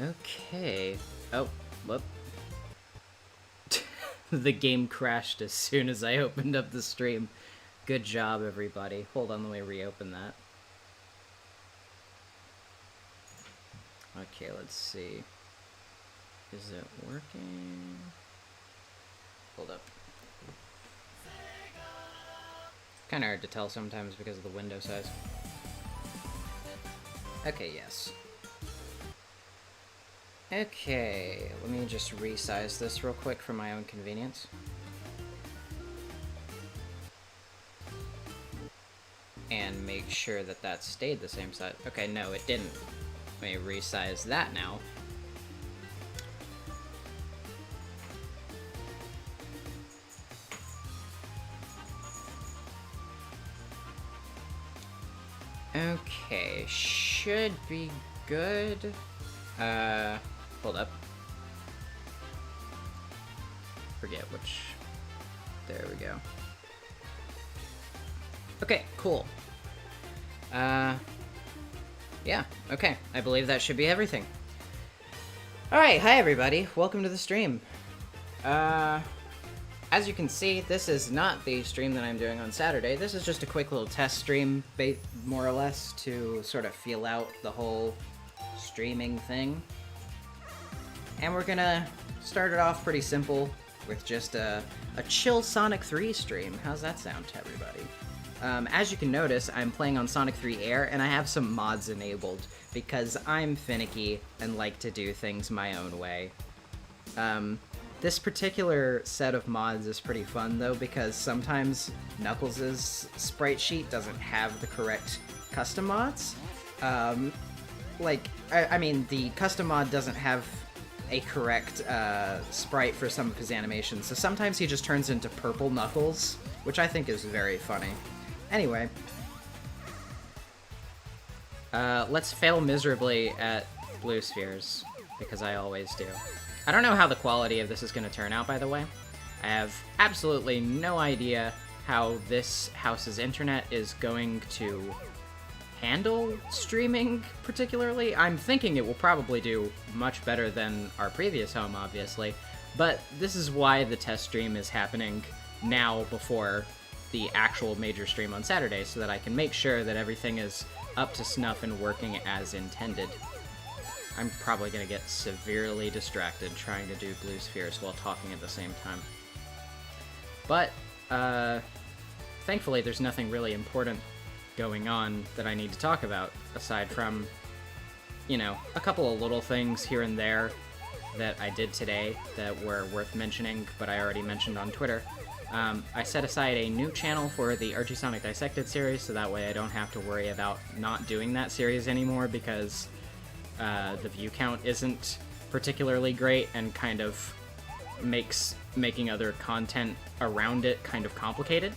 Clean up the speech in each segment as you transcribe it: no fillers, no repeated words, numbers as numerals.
Okay. Oh, whoop. The game crashed as soon as I opened up the stream. Good job, everybody. Hold on, let me reopen that. Okay, let's see. Is it working? Hold up. Kind of hard to tell sometimes because of the window size. Okay, yes. Okay, let me just resize this real quick for my own convenience. And make sure that that stayed the same size. Okay, no, it didn't. Let me resize that now. Okay, should be good. Hold up. Forget which. There we go. Okay, cool. Yeah, okay. I believe that should be everything. Alright, hi everybody. Welcome to the stream. As you can see, this is not the stream that I'm doing on Saturday. This is just a quick little test stream, more or less, to sort of feel out the whole streaming thing. And we're gonna start it off pretty simple with just a chill Sonic 3 stream. How's that sound to everybody? As you can notice, I'm playing on Sonic 3 Air, and I have some mods enabled, because I'm finicky and like to do things my own way. This particular set of mods is pretty fun, though, because sometimes Knuckles' sprite sheet doesn't have the correct custom mods. I mean, the custom mod doesn't have a correct sprite for some of his animations, so sometimes he just turns into purple Knuckles, which I think is very funny. Anyway, let's fail miserably at blue spheres, because I always do. I don't know how the quality of this is going to turn out, by the way. I have absolutely no idea how this house's internet is going to handle streaming, particularly. I'm thinking it will probably do much better than our previous home, obviously, but this is why the test stream is happening now before the actual major stream on Saturday, so that I can make sure that everything is up to snuff and working as intended. I'm probably going to get severely distracted trying to do blue spheres while talking at the same time. But, thankfully there's nothing really important going on that I need to talk about, aside from, you know, a couple of little things here and there that I did today that were worth mentioning, but I already mentioned on Twitter. I set aside a new channel for the Archie Sonic Dissected series, so that way I don't have to worry about not doing that series anymore, because the view count isn't particularly great and kind of makes making other content around it kind of complicated.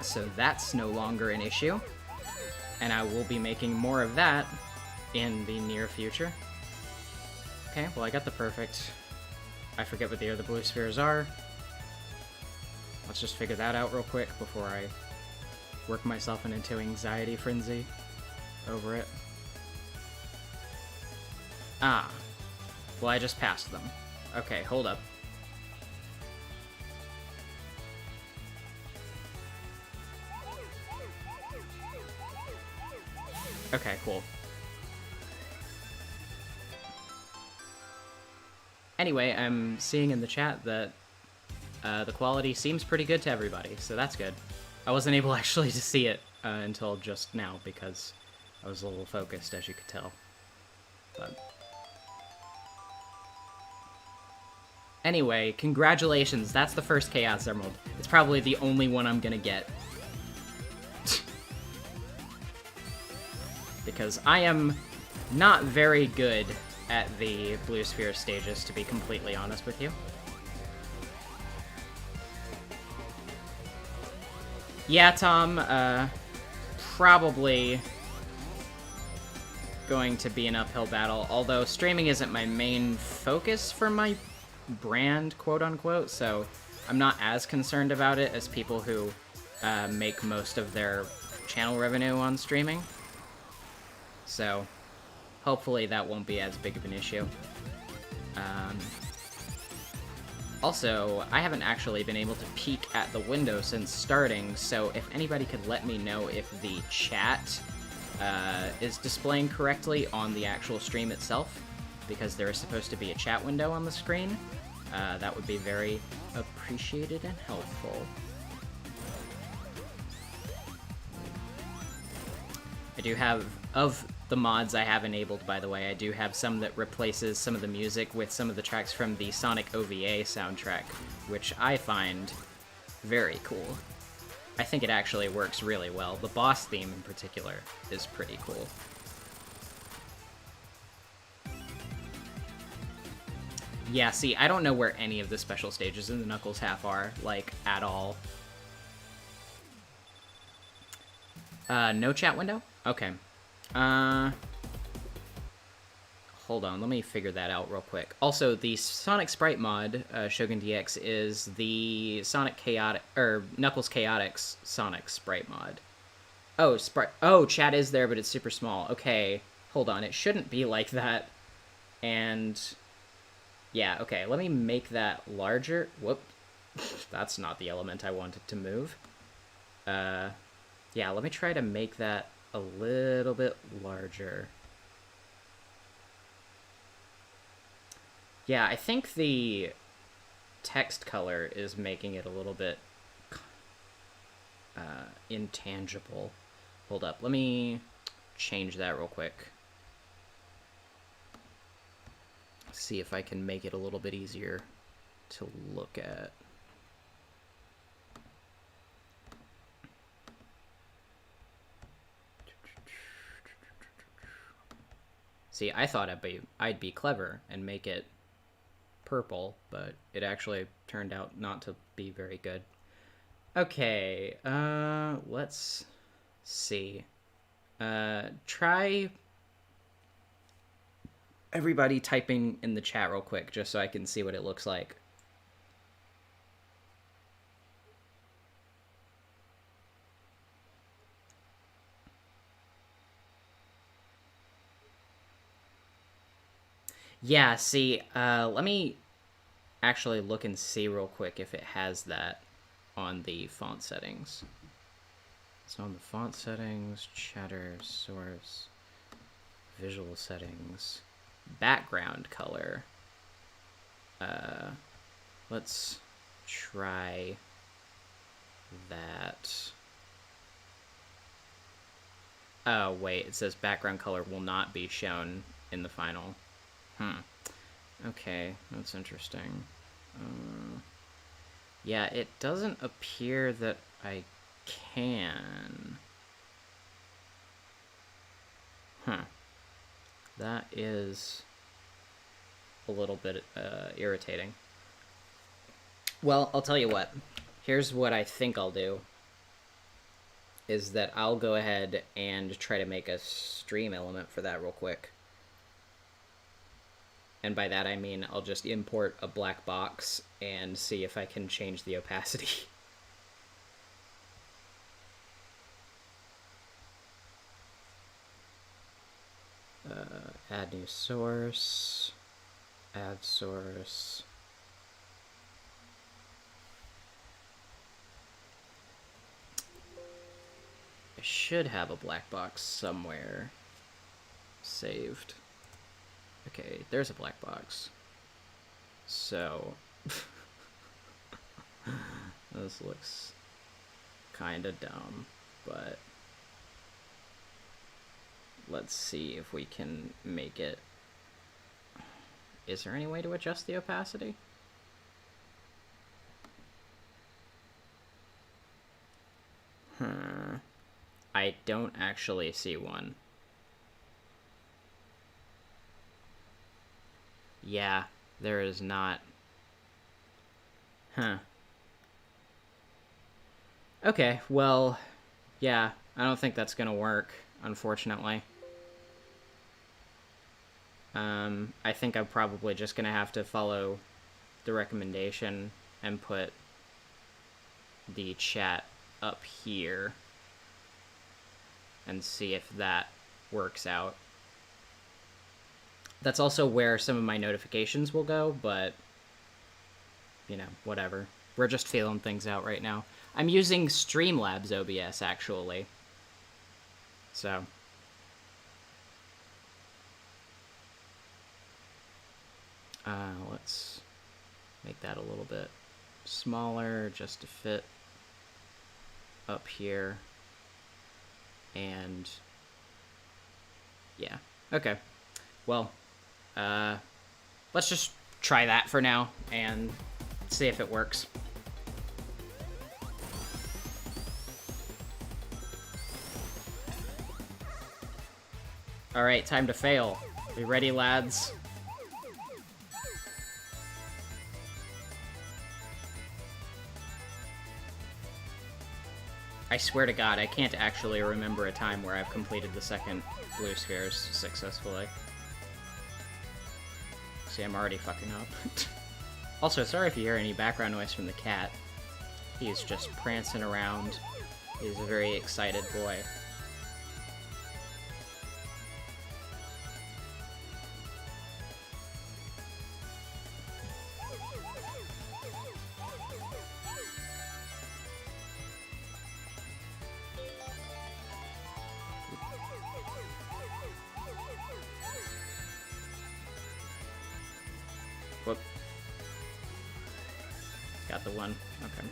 So that's no longer an issue, and I will be making more of that in the near future. Okay, well, I got the perfect. I forget what the other blue spheres are. Let's just figure that out real quick before I work myself into anxiety frenzy over it. Ah. Well, I just passed them. Okay, hold up. Okay, cool. Anyway, I'm seeing in the chat that the quality seems pretty good to everybody, so that's good. I wasn't able actually to see it until just now because I was a little focused, as you could tell. But anyway, congratulations, that's the first Chaos Emerald. It's probably the only one I'm gonna get. Because I am not very good at the Blue Sphere stages, to be completely honest with you. Yeah, Tom, probably going to be an uphill battle, although streaming isn't my main focus for my brand, quote-unquote, so I'm not as concerned about it as people who make most of their channel revenue on streaming. So, hopefully that won't be as big of an issue. Also, I haven't actually been able to peek at the window since starting, so if anybody could let me know if the chat is displaying correctly on the actual stream itself, because there is supposed to be a chat window on the screen, that would be very appreciated and helpful. I do have, of the mods I have enabled, by the way, I do have some that replaces some of the music with some of the tracks from the Sonic OVA soundtrack, which I find very cool. I think it actually works really well. The boss theme, in particular, is pretty cool. Yeah, see, I don't know where any of the special stages in the Knuckles half are, like, at all. No chat window? Okay. Hold on, let me figure that out real quick. Also, the Sonic Sprite mod, Shogun DX, is the Sonic Chaotic, or Knuckles Chaotix Sonic Sprite mod. Oh, chat is there, but it's super small. Okay, hold on, it shouldn't be like that. And yeah, okay, let me make that larger. Whoop. That's not the element I wanted to move. Yeah, let me try to make that a little bit larger. Yeah, I think the text color is making it a little bit intangible. Hold up, let me change that real quick. See if I can make it a little bit easier to look at. See, I thought I'd be clever and make it purple, but it actually turned out not to be very good. Okay, let's see. Try everybody typing in the chat real quick, just so I can see what it looks like. Yeah, see, let me actually look and see real quick if it has that on the font settings. So on the font settings, chatter, source, visual settings, background color. Let's try that. Oh, wait, it says background color will not be shown in the final. Okay, that's interesting. Yeah, it doesn't appear that I can. That is a little bit irritating. Well, I'll tell you what. Here's what I think I'll do. Is that I'll go ahead and try to make a stream element for that real quick. And by that I mean I'll just import a black box and see if I can change the opacity. Add new source. Add source. I should have a black box somewhere saved. Okay, there's a black box. So, this looks kind of dumb, but let's see if we can make it. Is there any way to adjust the opacity? I don't actually see one. Yeah, there is not. Okay, well, yeah, I don't think that's gonna work, unfortunately. I think I'm probably just gonna have to follow the recommendation and put the chat up here and see if that works out. That's also where some of my notifications will go, but, you know, whatever. We're just feeling things out right now. I'm using Streamlabs OBS, actually. So. Let's make that a little bit smaller just to fit up here. And yeah, okay. Well, let's just try that for now and see if it works. All right, time to fail. We ready, lads? I swear to God, I can't actually remember a time where I've completed the second blue spheres successfully. See, I'm already fucking up. Also, sorry if you hear any background noise from the cat. He's just prancing around. He's a very excited boy. Whoop. Got the one. Okay.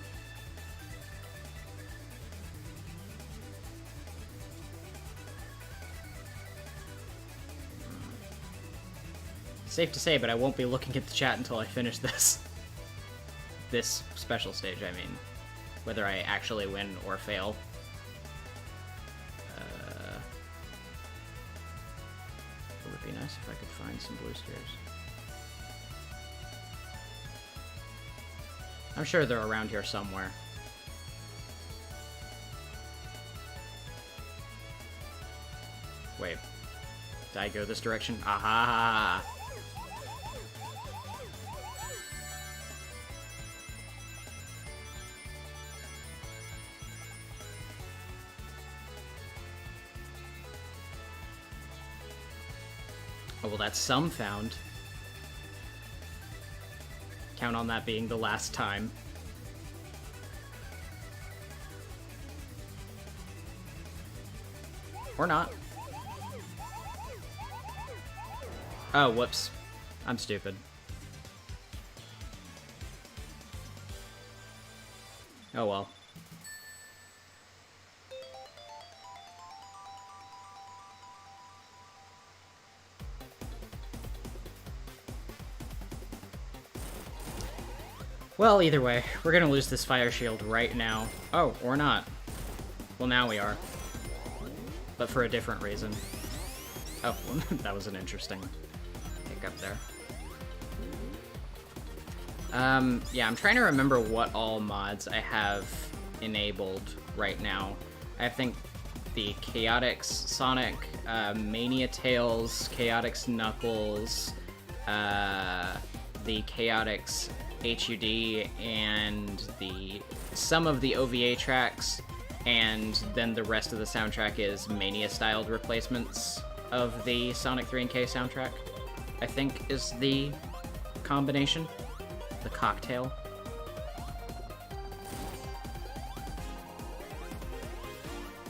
Safe to say, but I won't be looking at the chat until I finish this. This special stage, I mean. Whether I actually win or fail. It would be nice if I could find some blue spheres. I'm sure they're around here somewhere. Wait. Did I go this direction? Aha! Oh, well, that's some found. Count on that being the last time. Or not. Oh, whoops. I'm stupid. Oh well. Well, either way, we're gonna lose this fire shield right now. Oh, or not. Well, now we are. But for a different reason. Oh, well, that was an interesting hiccup there. Yeah, I'm trying to remember what all mods I have enabled right now. I think the Chaotix Sonic, Mania Tails, Chaotix Knuckles, the Chaotix HUD, and some of the OVA tracks, and then the rest of the soundtrack is Mania-styled replacements of the Sonic 3 and K soundtrack, I think is the combination. The cocktail.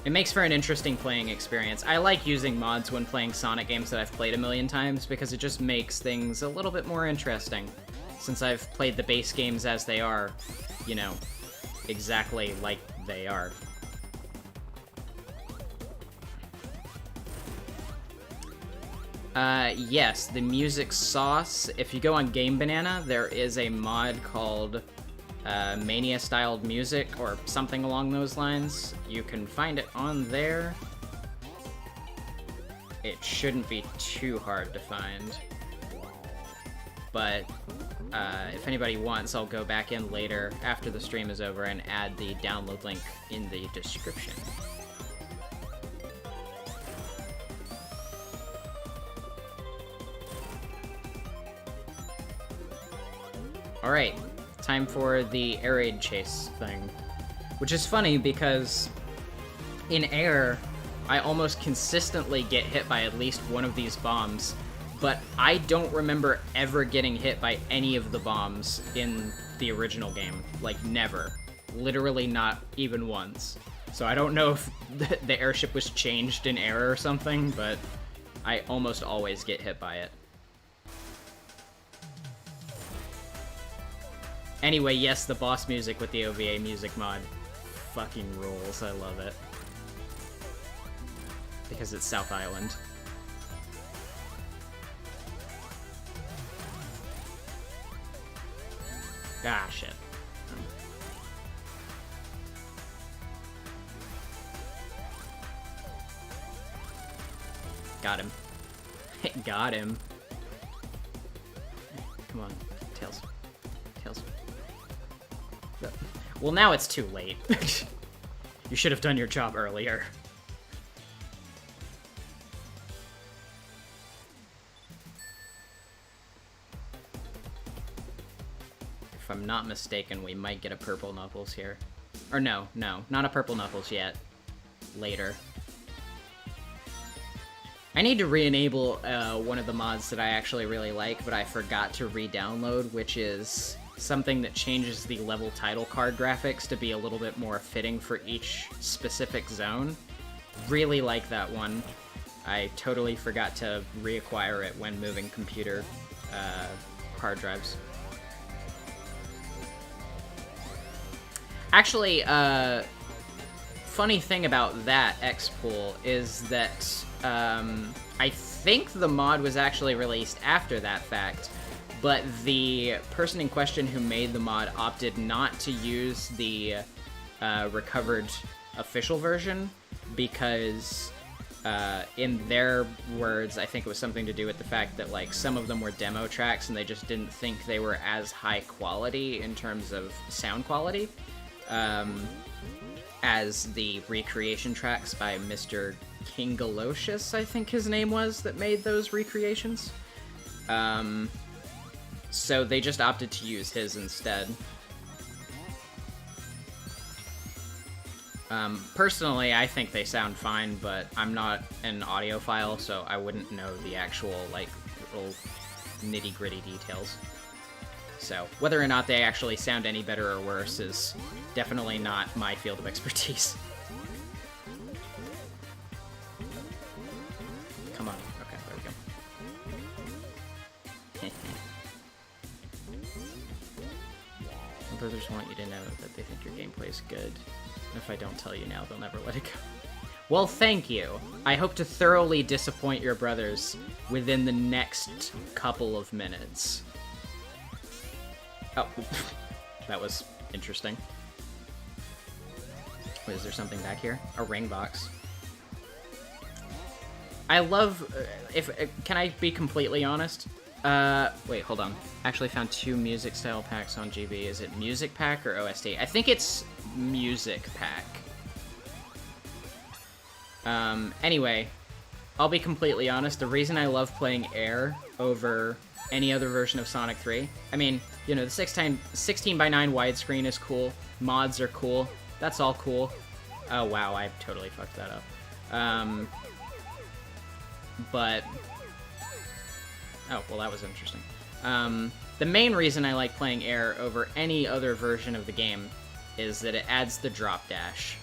It makes for an interesting playing experience. I like using mods when playing Sonic games that I've played a million times because it just makes things a little bit more interesting. Since I've played the base games as they are, you know, exactly like they are. Yes, the music sauce. If you go on Game Banana, there is a mod called Mania-styled music, or something along those lines. You can find it on there. It shouldn't be too hard to find. But if anybody wants, I'll go back in later after the stream is over and add the download link in the description. Alright, time for the air raid chase thing. Which is funny because in air, I almost consistently get hit by at least one of these bombs, but I don't remember ever getting hit by any of the bombs in the original game. Like, never. Literally not even once. So I don't know if the airship was changed in error or something, but I almost always get hit by it. Anyway, yes, the boss music with the OVA music mod fucking rules. I love it. Because it's South Island. Ah, shit. Got him. Got him. Come on. Tails. Tails. Well, now it's too late. You should have done your job earlier. If I'm not mistaken, we might get a purple Knuckles here. Or no, not a purple Knuckles yet. Later. I need to re-enable one of the mods that I actually really like, but I forgot to re-download, which is something that changes the level title card graphics to be a little bit more fitting for each specific zone. Really like that one. I totally forgot to reacquire it when moving computer hard drives. Actually, funny thing about that X-Pool is that I think the mod was actually released after that fact, but the person in question who made the mod opted not to use the recovered official version because, in their words, I think it was something to do with the fact that, like, some of them were demo tracks and they just didn't think they were as high quality in terms of sound quality as the recreation tracks by Mr. Kingalocious, I think his name was, that made those recreations. So they just opted to use his instead. Personally, I think they sound fine, but I'm not an audiophile, so I wouldn't know the actual, like, little nitty-gritty details. So, whether or not they actually sound any better or worse is definitely not my field of expertise. Come on. Okay, there we go. My brothers want you to know that they think your gameplay's good. If I don't tell you now, they'll never let it go. Well, thank you. I hope to thoroughly disappoint your brothers within the next couple of minutes. Oh, that was interesting. Wait, is there something back here? A ring box. I love... can I be completely honest? Wait, hold on. Actually found 2 music style packs on GB. Is it Music Pack or OST? I think it's Music Pack. Anyway, I'll be completely honest. The reason I love playing Air over any other version of Sonic 3, I mean, you know, the 16:9 widescreen is cool. Mods are cool. That's all cool. Oh, wow, I totally fucked that up. But... oh, well, that was interesting. The main reason I like playing Air over any other version of the game is that it adds the drop dash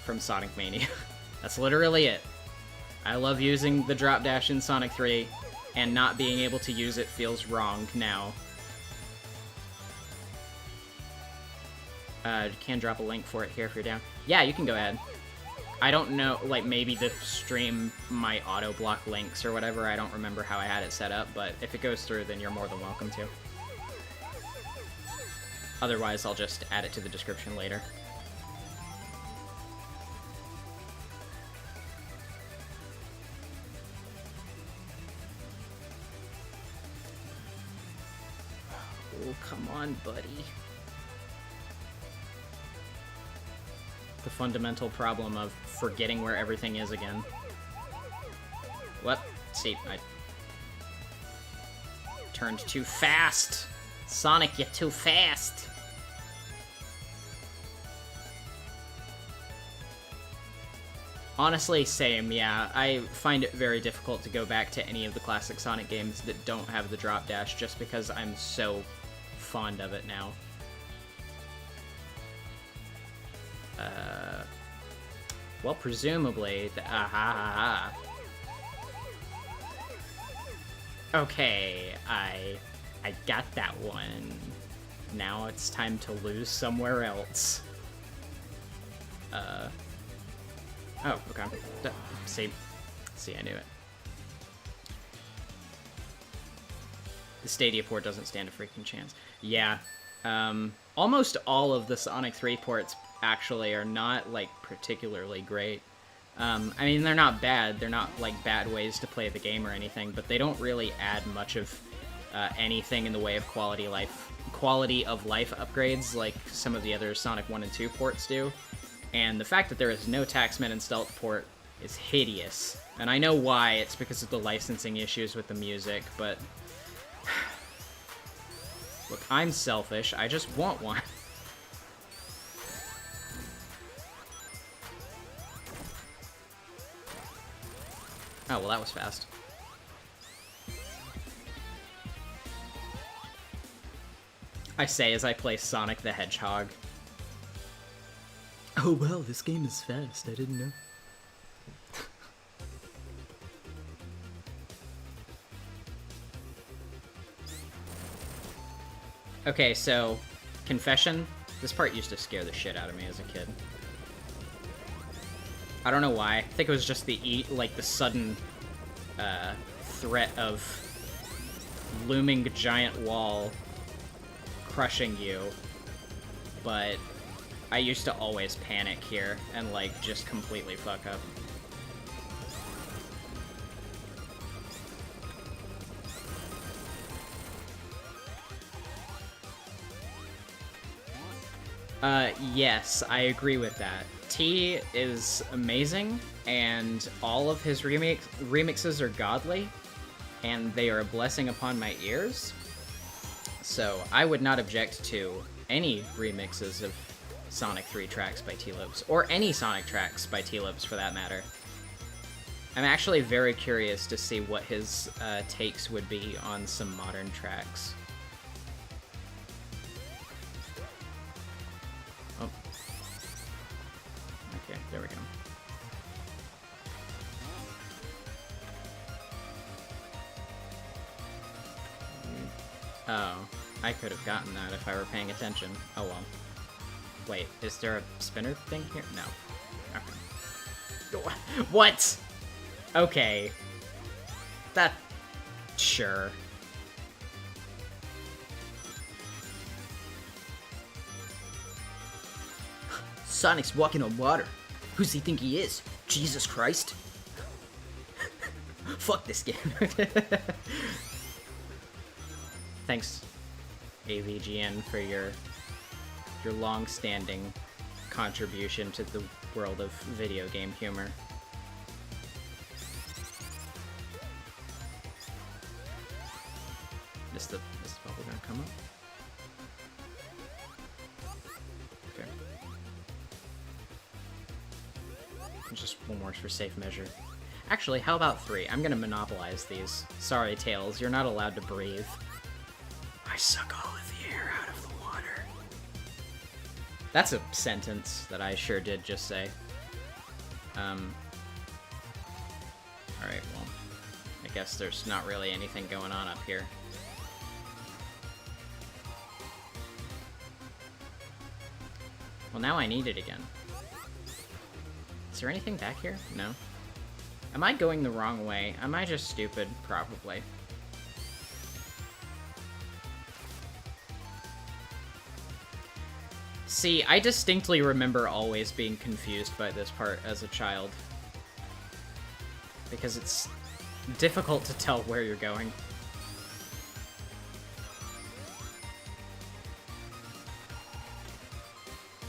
from Sonic Mania. That's literally it. I love using the drop dash in Sonic 3, and not being able to use it feels wrong now. You can drop a link for it here if you're down. Yeah, you can go ahead. I don't know, like, maybe the stream might auto-block links or whatever. I don't remember how I had it set up, but if it goes through, then you're more than welcome to. Otherwise, I'll just add it to the description later. Oh, come on, buddy. The fundamental problem of forgetting where everything is again. What? See, I turned too fast! Sonic, you're too fast! Honestly, same, yeah. I find it very difficult to go back to any of the classic Sonic games that don't have the drop dash just because I'm so fond of it now. Well, presumably, okay, I got that one. Now it's time to lose somewhere else. Oh, okay. See, I knew it. The Stadia port doesn't stand a freaking chance. Yeah, almost all of the Sonic 3 ports actually are not, like, particularly great. I mean, they're not bad. They're not, like, bad ways to play the game or anything, but they don't really add much of anything in the way of quality of life upgrades like some of the other Sonic 1 and 2 ports do. And the fact that there is no Taxman and Stealth port is hideous. And I know why. It's because of the licensing issues with the music, but... Look, I'm selfish. I just want one. Oh, well, that was fast. I say as I play Sonic the Hedgehog. Oh, well, this game is fast. I didn't know. Okay, so, confession. This part used to scare the shit out of me as a kid. I don't know why. I think it was just the sudden threat of looming giant wall crushing you, but I used to always panic here and, like, just completely fuck up. Yes, I agree with that. T is amazing, and all of his remixes are godly, and they are a blessing upon my ears. So I would not object to any remixes of Sonic 3 tracks by T-Lopes, or any Sonic tracks by T-Lopes for that matter. I'm actually very curious to see what his takes would be on some modern tracks. Oh. Okay, there we go. Oh, I could have gotten that if I were paying attention. Oh well. Wait, is there a spinner thing here? No. Okay. What? Okay. That... Sure. Sonic's walking on water. Who's he think he is? Jesus Christ. Fuck this game. Thanks, AVGN, for your long-standing contribution to the world of video game humor. Is the bubble gonna come up? Okay. Just one more for safe measure. Actually, how about 3? I'm gonna monopolize these. Sorry, Tails, you're not allowed to breathe. I suck all of the air out of the water. That's a sentence that I sure did just say. Alright, well, I guess there's not really anything going on up here. Well, now I need it again. Is there anything back here? No. Am I going the wrong way? Am I just stupid? Probably. See, I distinctly remember always being confused by this part as a child. Because it's difficult to tell where you're going.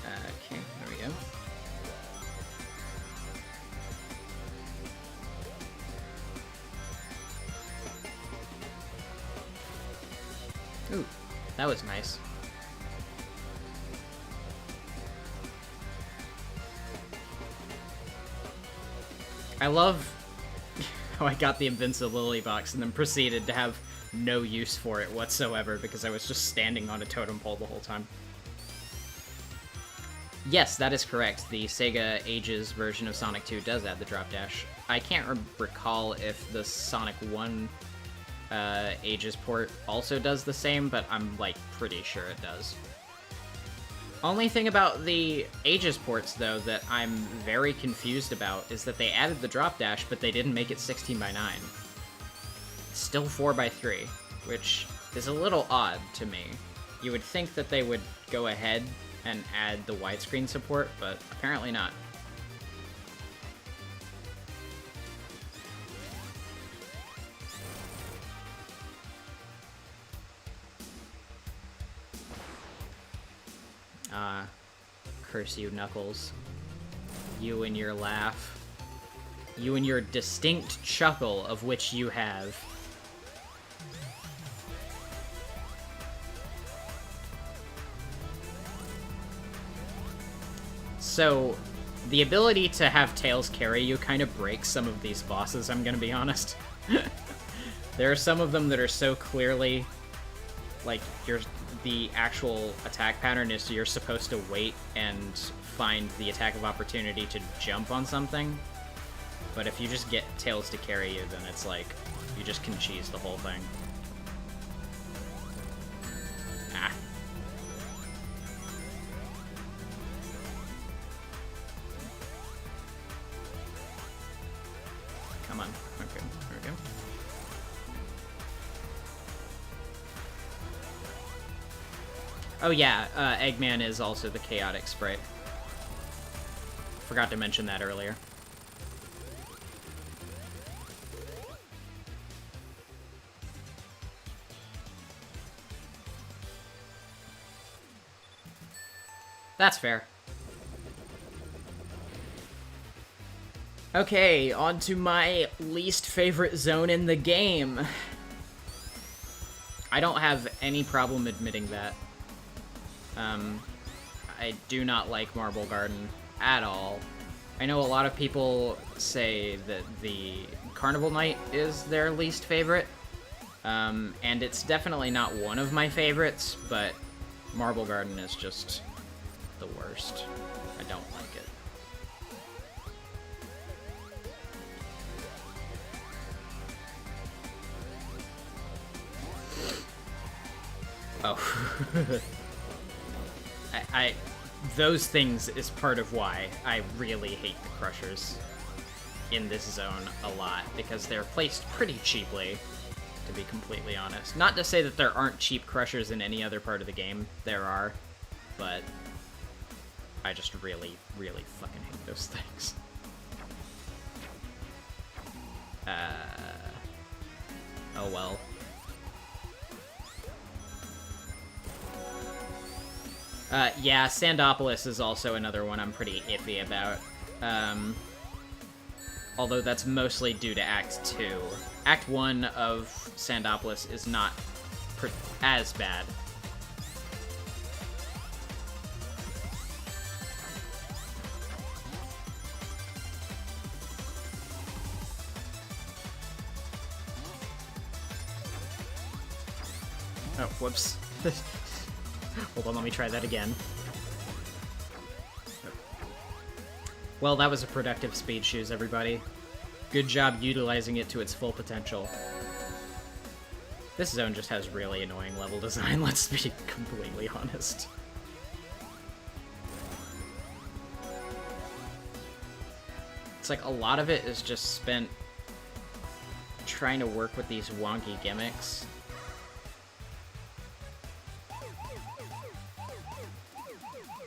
Okay, there we go. Ooh, that was nice. I love how I got the Invincibility box and then proceeded to have no use for it whatsoever because I was just standing on a totem pole the whole time. Yes, that is correct. The Sega Ages version of Sonic 2 does add the drop dash. I can't recall if the Sonic 1 Ages port also does the same, but I'm, like, pretty sure it does. Only thing about the Ages ports, though, that I'm very confused about is that they added the drop dash, but they didn't make it 16:9. It's still 4:3, which is a little odd to me. You would think that they would go ahead and add the widescreen support, but apparently not. Curse you, Knuckles. You and your laugh. You and your distinct chuckle, of which you have. So, the ability to have Tails carry you kind of breaks some of these bosses, I'm gonna be honest. There are some of them that are so clearly, like, the actual attack pattern is you're supposed to wait and find the attack of opportunity to jump on something. But if you just get Tails to carry you, then it's like, you just can cheese the whole thing. Ah. Come on. Okay, there we go. Oh yeah, Eggman is also the chaotic sprite. Forgot to mention that earlier. That's fair. Okay, on to my least favorite zone in the game. I don't have any problem admitting that. I do not like Marble Garden at all. I know a lot of people say that the Carnival Night is their least favorite, and it's definitely not one of my favorites, but Marble Garden is just the worst. I don't like it. Oh. Those things is part of why I really hate the Crushers in this zone a lot, because they're placed pretty cheaply, to be completely honest. Not to say that there aren't cheap Crushers in any other part of the game. There are, but I just really, really fucking hate those things. Oh well. Yeah, Sandopolis is also another one I'm pretty iffy about. Although that's mostly due to Act 2. Act 1 of Sandopolis is not as bad. Oh, whoops. Hold on, let me try that again. Well, that was a productive speed shoes, everybody. Good job utilizing it to its full potential. This zone just has really annoying level design, let's be completely honest. It's like a lot of it is just spent trying to work with these wonky gimmicks.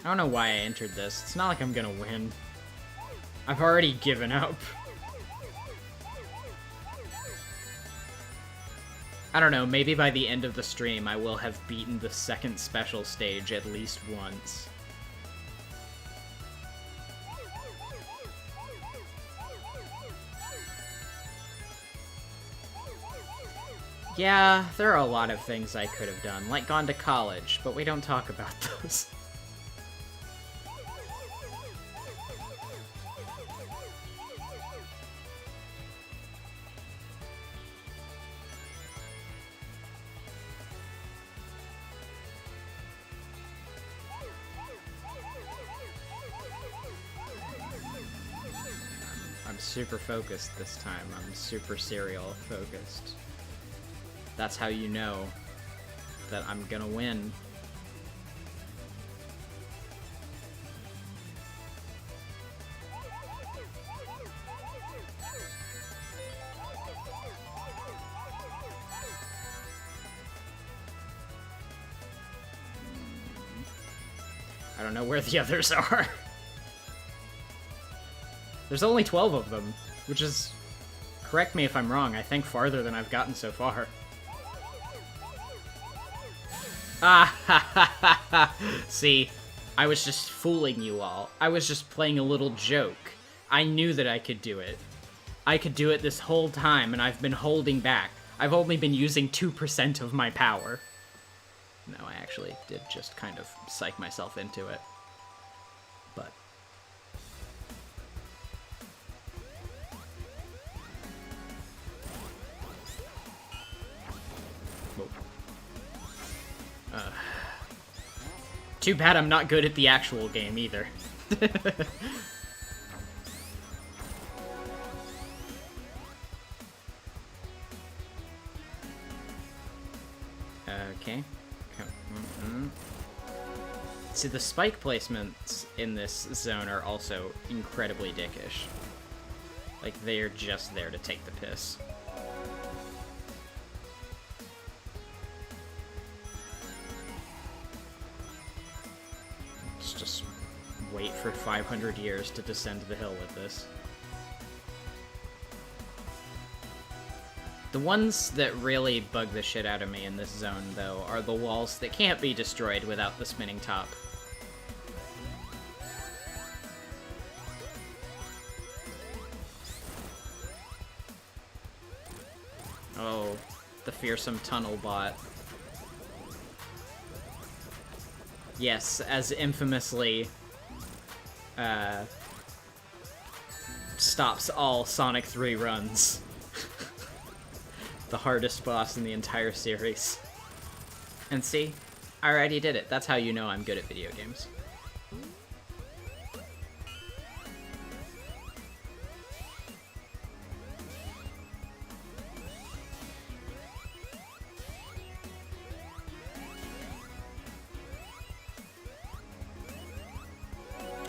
I don't know why I entered this. It's not like I'm gonna win. I've already given up. I don't know, maybe by the end of the stream I will have beaten the second special stage at least once. Yeah, there are a lot of things I could have done, like gone to college, but we don't talk about those. super focused this time. I'm super serial focused. That's how you know that I'm gonna win. I don't know where the others are. There's only 12 of them, which is, correct me if I'm wrong, I think farther than I've gotten so far. Ah, ha, ha, ha, ha. See, I was just fooling you all. I was just playing a little joke. I knew that I could do it. I could do it this whole time, and I've been holding back. I've only been using 2% of my power. No, I actually did just kind of psych myself into it. But... too bad I'm not good at the actual game, either. Okay. See, the spike placements in this zone are also incredibly dickish. Like, they're just there to take the piss. Let's just wait for 500 years to descend the hill with this. The ones that really bug the shit out of me in this zone, though, are the walls that can't be destroyed without the spinning top. Oh, the fearsome tunnel bot. Yes, as infamously, stops all Sonic 3 runs. The hardest boss in the entire series. And see, I already did it. That's how you know I'm good at video games.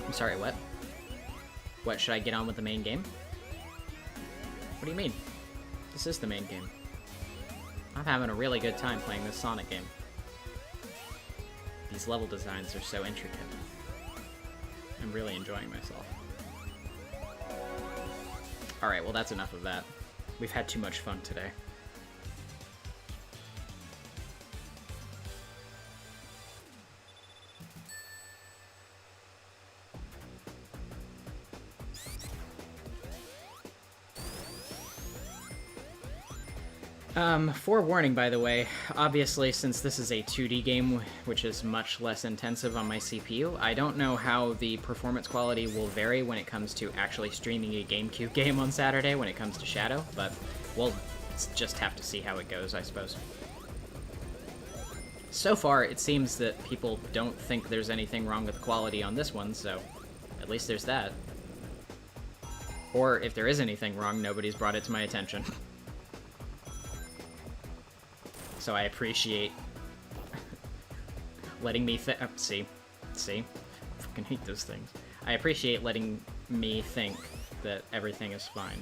I'm sorry, what? What, should I get on with the main game? What do you mean? This is the main game. I'm having a really good time playing this Sonic game. These level designs are so intricate. I'm really enjoying myself. Alright, well that's enough of that. We've had too much fun today. Forewarning, by the way, obviously, since this is a 2D game, which is much less intensive on my CPU, I don't know how the performance quality will vary when it comes to actually streaming a GameCube game on Saturday when it comes to Shadow, but we'll just have to see how it goes, I suppose. So far, it seems that people don't think there's anything wrong with quality on this one, so at least there's that. Or if there is anything wrong, nobody's brought it to my attention. So I appreciate letting me see? I fucking hate those things. I appreciate letting me think that everything is fine.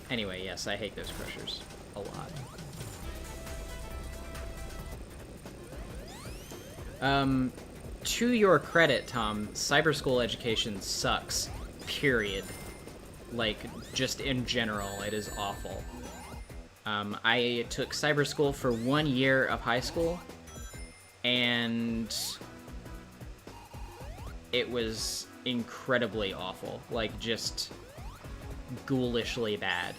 Anyway, yes, I hate those crushers a lot. To your credit, Tom, cyber school education sucks, period. Like, just in general, it is awful. I took cyber school for 1 year of high school, and it was incredibly awful. Like, just ghoulishly bad.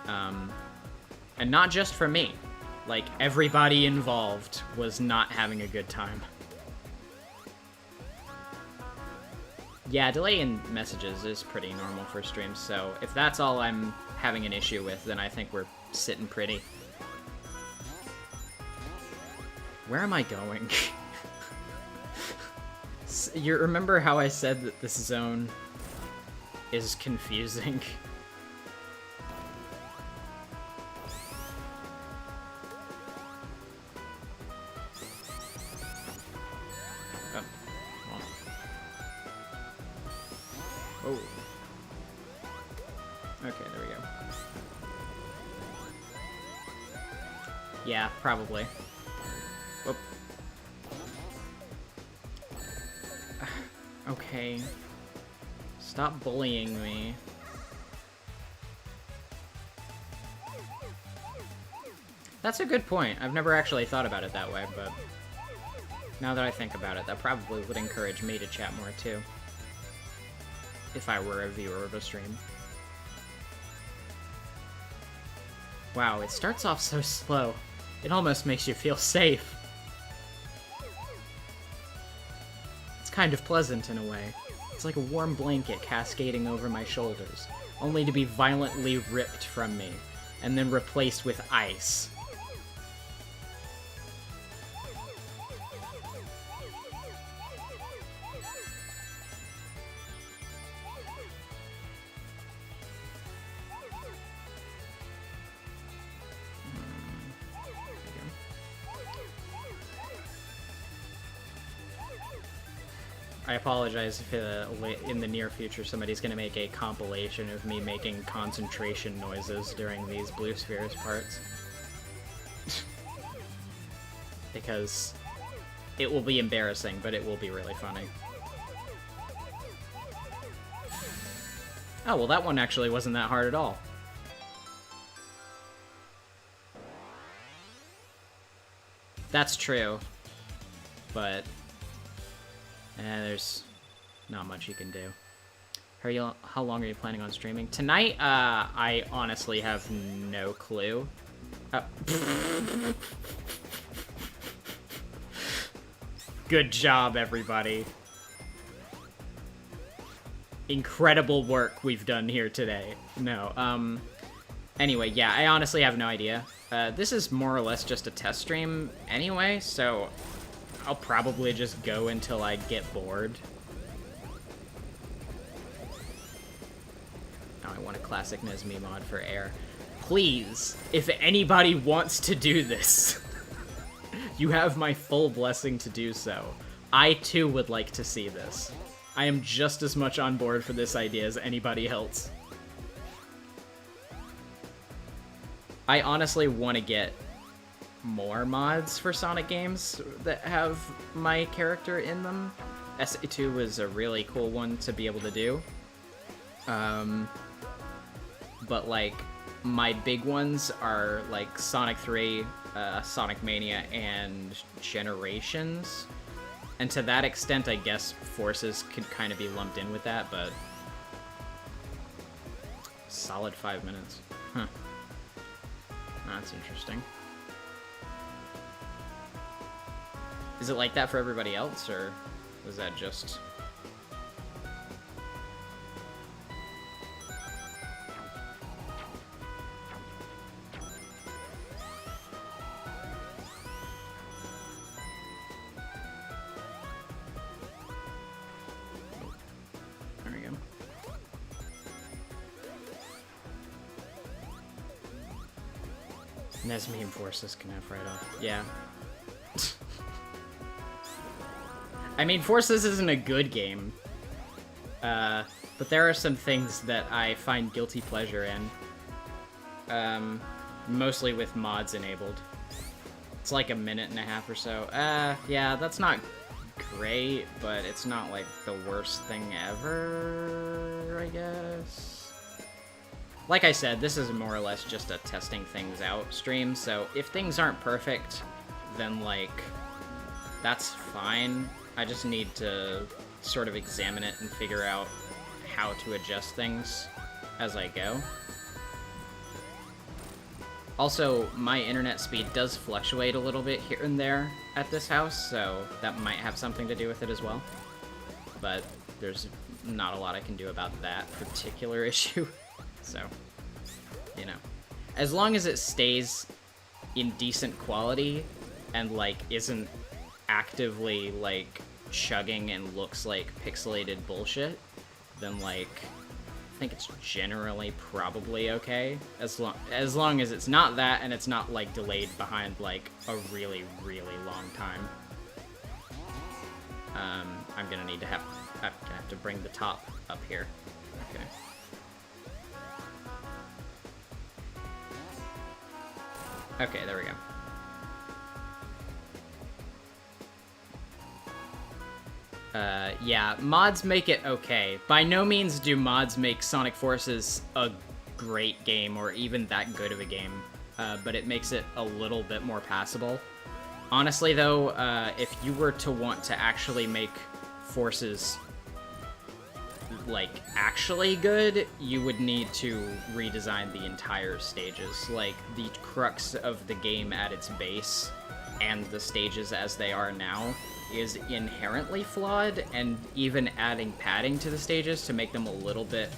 And not just for me. Like, everybody involved was not having a good time. Yeah, delay in messages is pretty normal for streams, so if that's all I'm having an issue with, then I think we're sitting pretty. Where am I going? You remember how I said that this zone is confusing? Oh. Okay, there we go. Yeah, probably. Whoop. Okay. Stop bullying me. That's a good point. I've never actually thought about it that way, but now that I think about it, that probably would encourage me to chat more too. If I were a viewer of a stream. Wow, it starts off so slow. It almost makes you feel safe. It's kind of pleasant in a way. It's like a warm blanket cascading over my shoulders, only to be violently ripped from me, and then replaced with ice. I apologize if in the near future somebody's going to make a compilation of me making concentration noises during these Blue Spheres parts. Because it will be embarrassing, but it will be really funny. Oh, well that one actually wasn't that hard at all. That's true, but there's not much you can do. How long are you planning on streaming? Tonight, I honestly have no clue. Good job, everybody. Incredible work we've done here today. No, anyway, yeah, I honestly have no idea. This is more or less just a test stream anyway, so I'll probably just go until I get bored. Now I want a classic NezumiVA mod for air. Please, if anybody wants to do this, you have my full blessing to do so. I too would like to see this. I am just as much on board for this idea as anybody else. I honestly want to get more mods for Sonic games that have my character in them. SA2 was a really cool one to be able to do. But like, my big ones are like Sonic 3, Sonic Mania, and Generations. And to that extent, I guess Forces could kind of be lumped in with that, but solid 5 minutes. Huh. That's interesting. Is it like that for everybody else, or was that just... There we go. Nezmi and Forces can have right off. Yeah. I mean, Forces isn't a good game, but there are some things that I find guilty pleasure in, mostly with mods enabled. It's like a minute and a half or so. Yeah, that's not great, but it's not like the worst thing ever, I guess. Like I said, this is more or less just a testing things out stream, so if things aren't perfect, then like, that's fine. I just need to sort of examine it and figure out how to adjust things as I go. Also, my internet speed does fluctuate a little bit here and there at this house, so that might have something to do with it as well. But there's not a lot I can do about that particular issue, so, you know. as long as it stays in decent quality and, like, isn't actively, like, chugging and looks like pixelated bullshit, then, like, I think it's generally probably okay. As long as it's not that and it's not, like, delayed behind, like, a really, really long time. I'm gonna need to have to bring the top up here. Okay. Okay, there we go. Yeah, mods make it okay. By no means do mods make Sonic Forces a great game or even that good of a game, but it makes it a little bit more passable. Honestly, though, if you were to want to actually make Forces, like, actually good, you would need to redesign the entire stages. Like, the crux of the game at its base and the stages as they are now is inherently flawed, and even adding padding to the stages to make them a little bit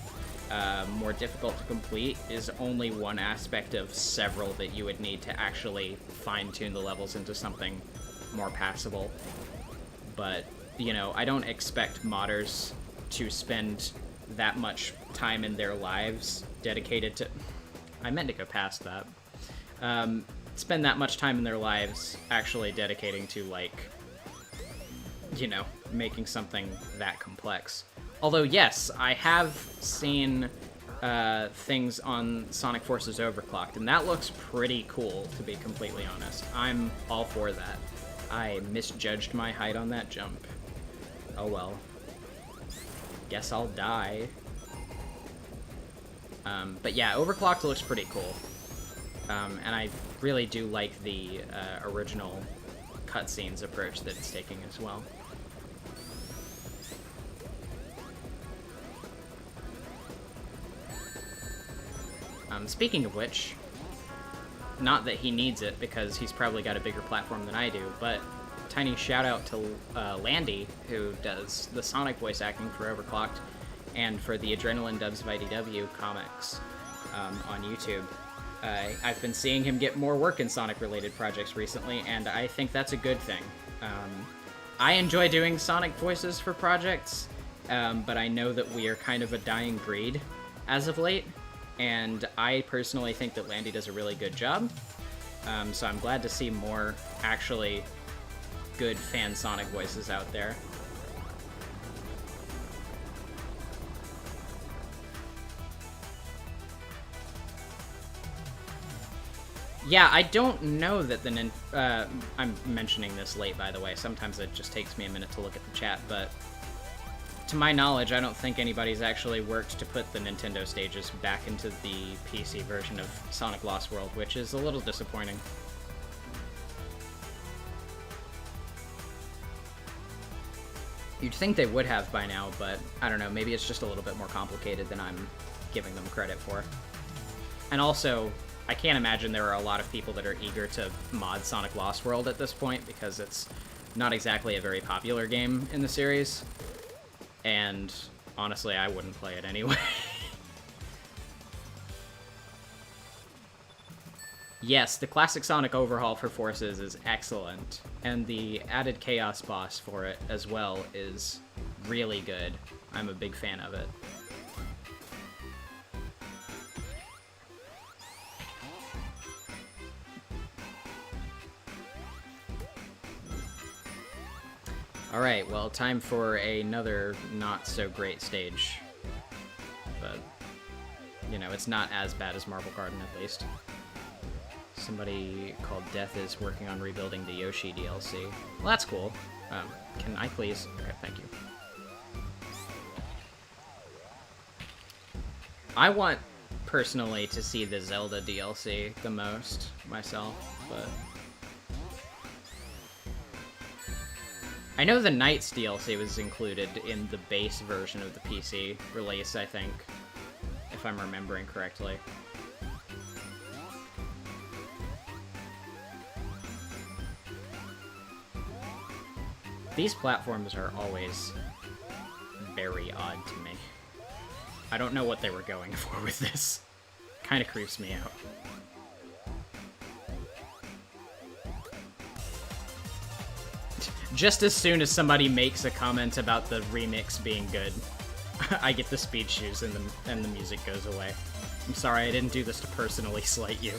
more difficult to complete is only one aspect of several that you would need to actually fine-tune the levels into something more passable. But, you know, I don't expect modders to spend that much time in their lives dedicated to... I meant to go past that. Spend that much time in their lives actually dedicating to, like, you know, making something that complex. Although, yes, I have seen things on Sonic Forces Overclocked, and that looks pretty cool, to be completely honest. I'm all for that. I misjudged my height on that jump. Oh well. Guess I'll die. But yeah, Overclocked looks pretty cool. And I really do like the original cutscenes approach that it's taking as well. Speaking of which, not that he needs it because he's probably got a bigger platform than I do, but tiny shout out to Landy, who does the Sonic voice acting for Overclocked and for the Adrenaline Dubs of IDW comics on YouTube. I've been seeing him get more work in Sonic-related projects recently, and I think that's a good thing. I enjoy doing Sonic voices for projects, but I know that we are kind of a dying breed as of late, and I personally think that Landy does a really good job, so I'm glad to see more actually good fan Sonic voices out there. Yeah, I don't know that the I'm mentioning this late, by the way. Sometimes it just takes me a minute to look at the chat, but to my knowledge, I don't think anybody's actually worked to put the Nintendo stages back into the PC version of Sonic Lost World, which is a little disappointing. You'd think they would have by now, but I don't know, maybe it's just a little bit more complicated than I'm giving them credit for. And also, I can't imagine there are a lot of people that are eager to mod Sonic Lost World at this point, because it's not exactly a very popular game in the series. And honestly, I wouldn't play it anyway. Yes, the classic Sonic overhaul for Forces is excellent, and the added Chaos boss for it as well is really good. I'm a big fan of it. Alright, well, time for another not-so-great stage. But, you know, it's not as bad as Marble Garden, at least. Somebody called Death is working on rebuilding the Yoshi DLC. Well, that's cool. Can I please? Okay, thank you. I want, personally, to see the Zelda DLC the most, myself, but... I know the Knights DLC was included in the base version of the PC release, I think, if I'm remembering correctly. These platforms are always very odd to me. I don't know what they were going for with this. Kinda creeps me out. Just as soon as somebody makes a comment about the remix being good, I get the speed shoes and the music goes away. I'm sorry, I didn't do this to personally slight you.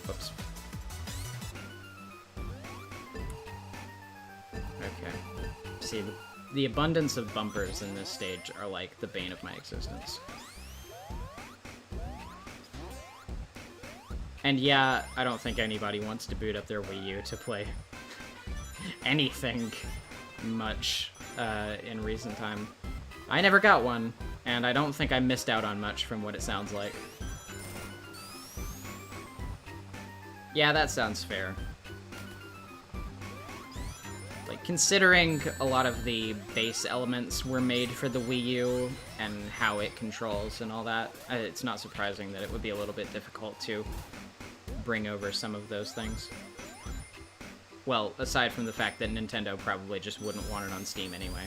Whoops. Okay. See, the abundance of bumpers in this stage are like the bane of my existence. And yeah, I don't think anybody wants to boot up their Wii U to play anything much in recent time. I never got one, and I don't think I missed out on much from what it sounds like. Yeah, that sounds fair. Like, considering a lot of the base elements were made for the Wii U and how it controls and all that, it's not surprising that it would be a little bit difficult to bring over some of those things. Well, aside from the fact that Nintendo probably just wouldn't want it on Steam anyway.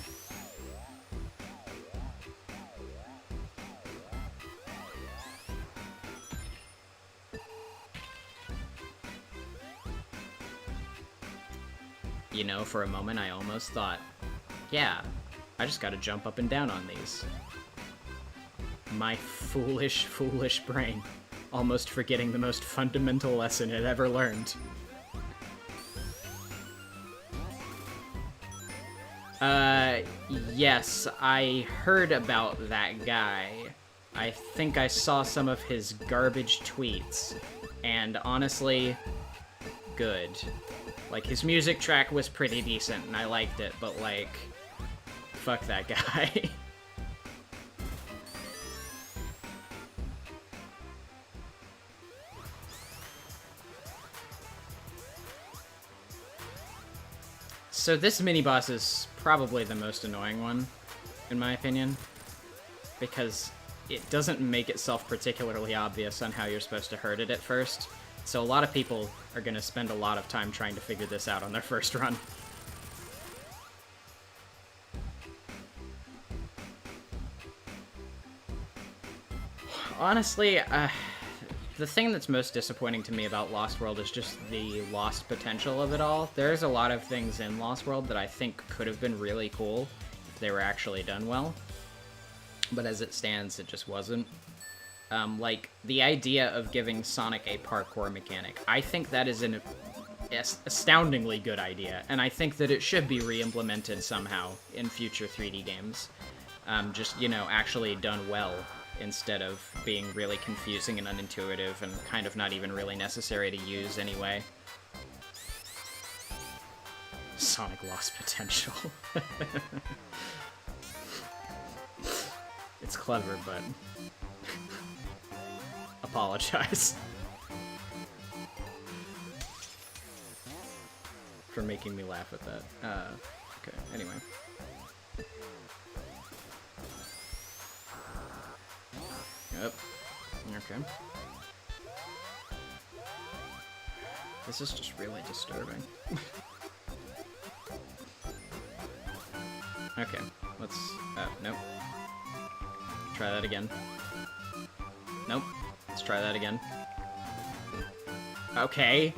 You know, for a moment I almost thought, yeah, I just gotta jump up and down on these. My foolish, foolish brain. Almost forgetting the most fundamental lesson it ever learned. Yes, I heard about that guy. I think I saw some of his garbage tweets, and honestly, good. Like, his music track was pretty decent, and I liked it, but, like, fuck that guy. So this mini-boss is probably the most annoying one, in my opinion, because it doesn't make itself particularly obvious on how you're supposed to hurt it at first, so a lot of people are going to spend a lot of time trying to figure this out on their first run. Honestly, the thing that's most disappointing to me about Lost World is just the lost potential of it all. There's a lot of things in Lost World that I think could have been really cool if they were actually done well. But as it stands, it just wasn't. Like, the idea of giving Sonic a parkour mechanic. I think that is an astoundingly good idea, and I think that it should be re-implemented somehow in future 3D games. Just, you know, actually done well, instead of being really confusing and unintuitive and kind of not even really necessary to use anyway. Sonic lost potential. It's clever, but... apologize. For making me laugh at that. Okay, anyway. Yep. Okay. This is just really disturbing. Okay, let's... nope. Try that again. Nope. Let's try that again. Okay.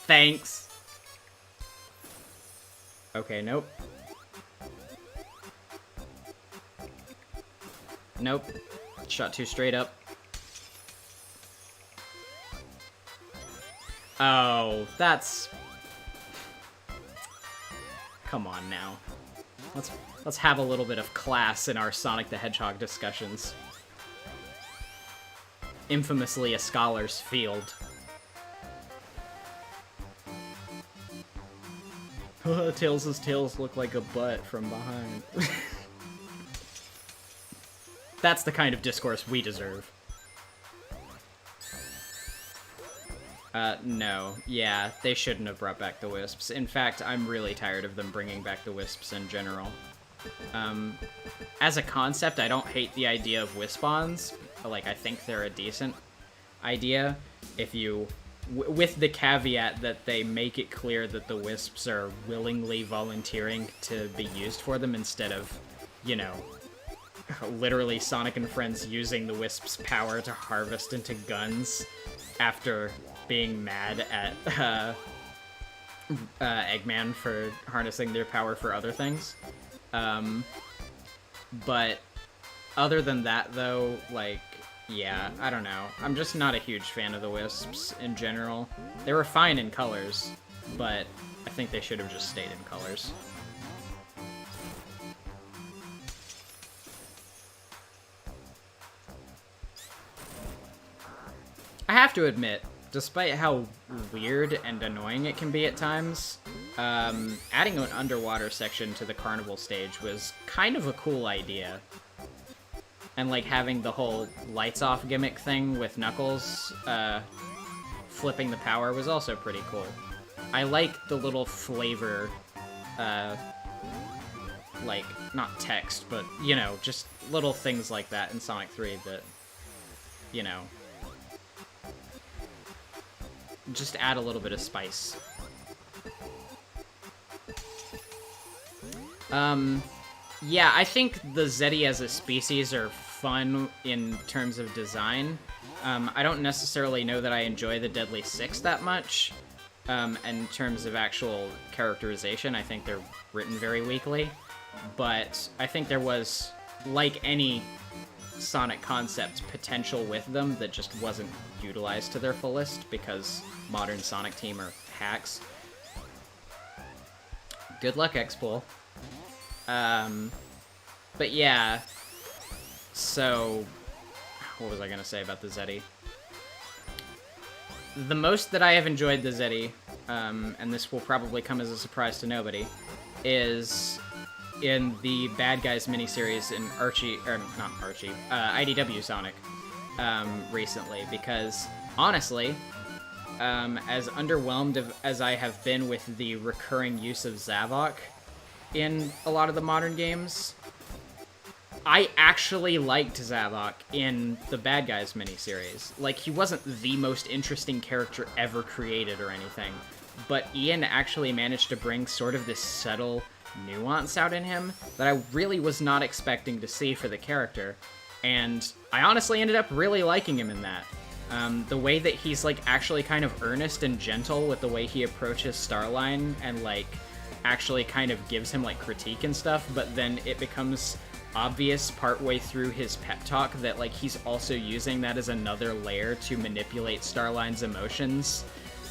Thanks. Okay, nope. Nope. Shot too straight up. Oh, that's... Come on now. Let's have a little bit of class in our Sonic the Hedgehog discussions. Infamously a scholar's field. Tails' tails look like a butt from behind. That's the kind of discourse we deserve. No. Yeah, they shouldn't have brought back the Wisps. In fact, I'm really tired of them bringing back the Wisps in general. As a concept, I don't hate the idea of Wisp-ons. Like, I think they're a decent idea if you... with the caveat that they make it clear that the Wisps are willingly volunteering to be used for them instead of, you know, literally Sonic and Friends using the Wisp's power to harvest into guns after being mad at Eggman for harnessing their power for other things. But other than that, though, like, yeah, I don't know. I'm just not a huge fan of the Wisps in general. They were fine in colors, but I think they should have just stayed in colors. I have to admit, despite how weird and annoying it can be at times, adding an underwater section to the carnival stage was kind of a cool idea. And, like, having the whole lights-off gimmick thing with Knuckles flipping the power was also pretty cool. I like the little flavor, like, not text, but, you know, just little things like that in Sonic 3 that, you know, just add a little bit of spice. Yeah, I think the Zeddy as a species are fun in terms of design. I don't necessarily know that I enjoy the Deadly Six that much. In terms of actual characterization, I think they're written very weakly. But I think there was, like any Sonic concept, potential with them that just wasn't utilized to their fullest because modern Sonic Team are hacks. Good luck, X-Pool. But yeah, so, what was I gonna say about the Zeddy? The most that I have enjoyed the Zeddy, and this will probably come as a surprise to nobody, is in the Bad Guys miniseries in IDW Sonic, recently, because, honestly, as underwhelmed as I have been with the recurring use of Zavok in a lot of the modern games, I actually liked Zavok in the Bad Guys miniseries. Like, he wasn't the most interesting character ever created or anything, but Ian actually managed to bring sort of this subtle nuance out in him that I really was not expecting to see for the character, and I honestly ended up really liking him in that. The way that he's, like, actually kind of earnest and gentle with the way he approaches Starline and, like, actually kind of gives him, like, critique and stuff, but then it becomes obvious partway through his pep talk that, like, he's also using that as another layer to manipulate Starline's emotions.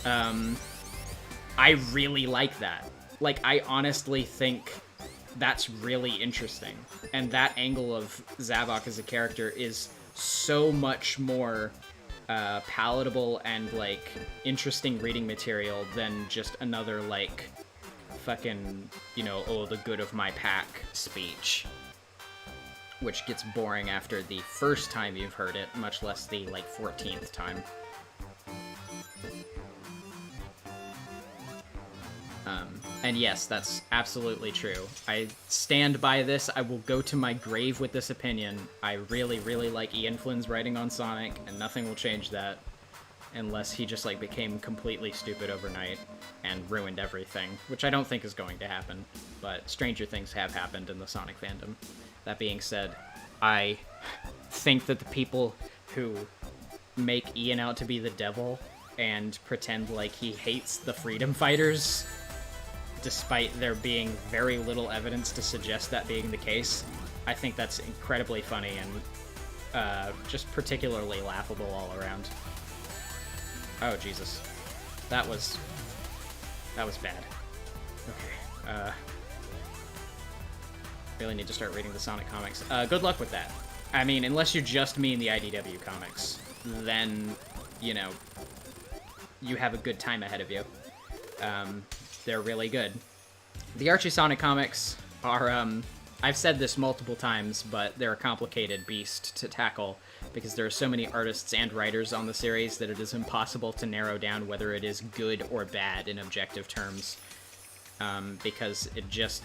I really like that. Like, I honestly think that's really interesting. And that angle of Zavok as a character is so much more palatable and, like, interesting reading material than just another, like, fucking, you know, oh, the good of my pack speech. Which gets boring after the first time you've heard it, much less the, like, 14th time. And yes, that's absolutely true. I stand by this. I will go to my grave with this opinion. I really, really like Ian Flynn's writing on Sonic, and nothing will change that. Unless he just, like, became completely stupid overnight and ruined everything, which I don't think is going to happen. But stranger things have happened in the Sonic fandom. That being said, I think that the people who make Ian out to be the devil and pretend like he hates the freedom fighters, despite there being very little evidence to suggest that being the case, I think that's incredibly funny and just particularly laughable all around. Oh, Jesus. That was bad. Okay, really need to start reading the Sonic comics. Good luck with that. I mean, unless you just mean the IDW comics, then, you know, you have a good time ahead of you. They're really good. The Archie Sonic comics are, I've said this multiple times, but they're a complicated beast to tackle because there are so many artists and writers on the series that it is impossible to narrow down whether it is good or bad in objective terms, because it just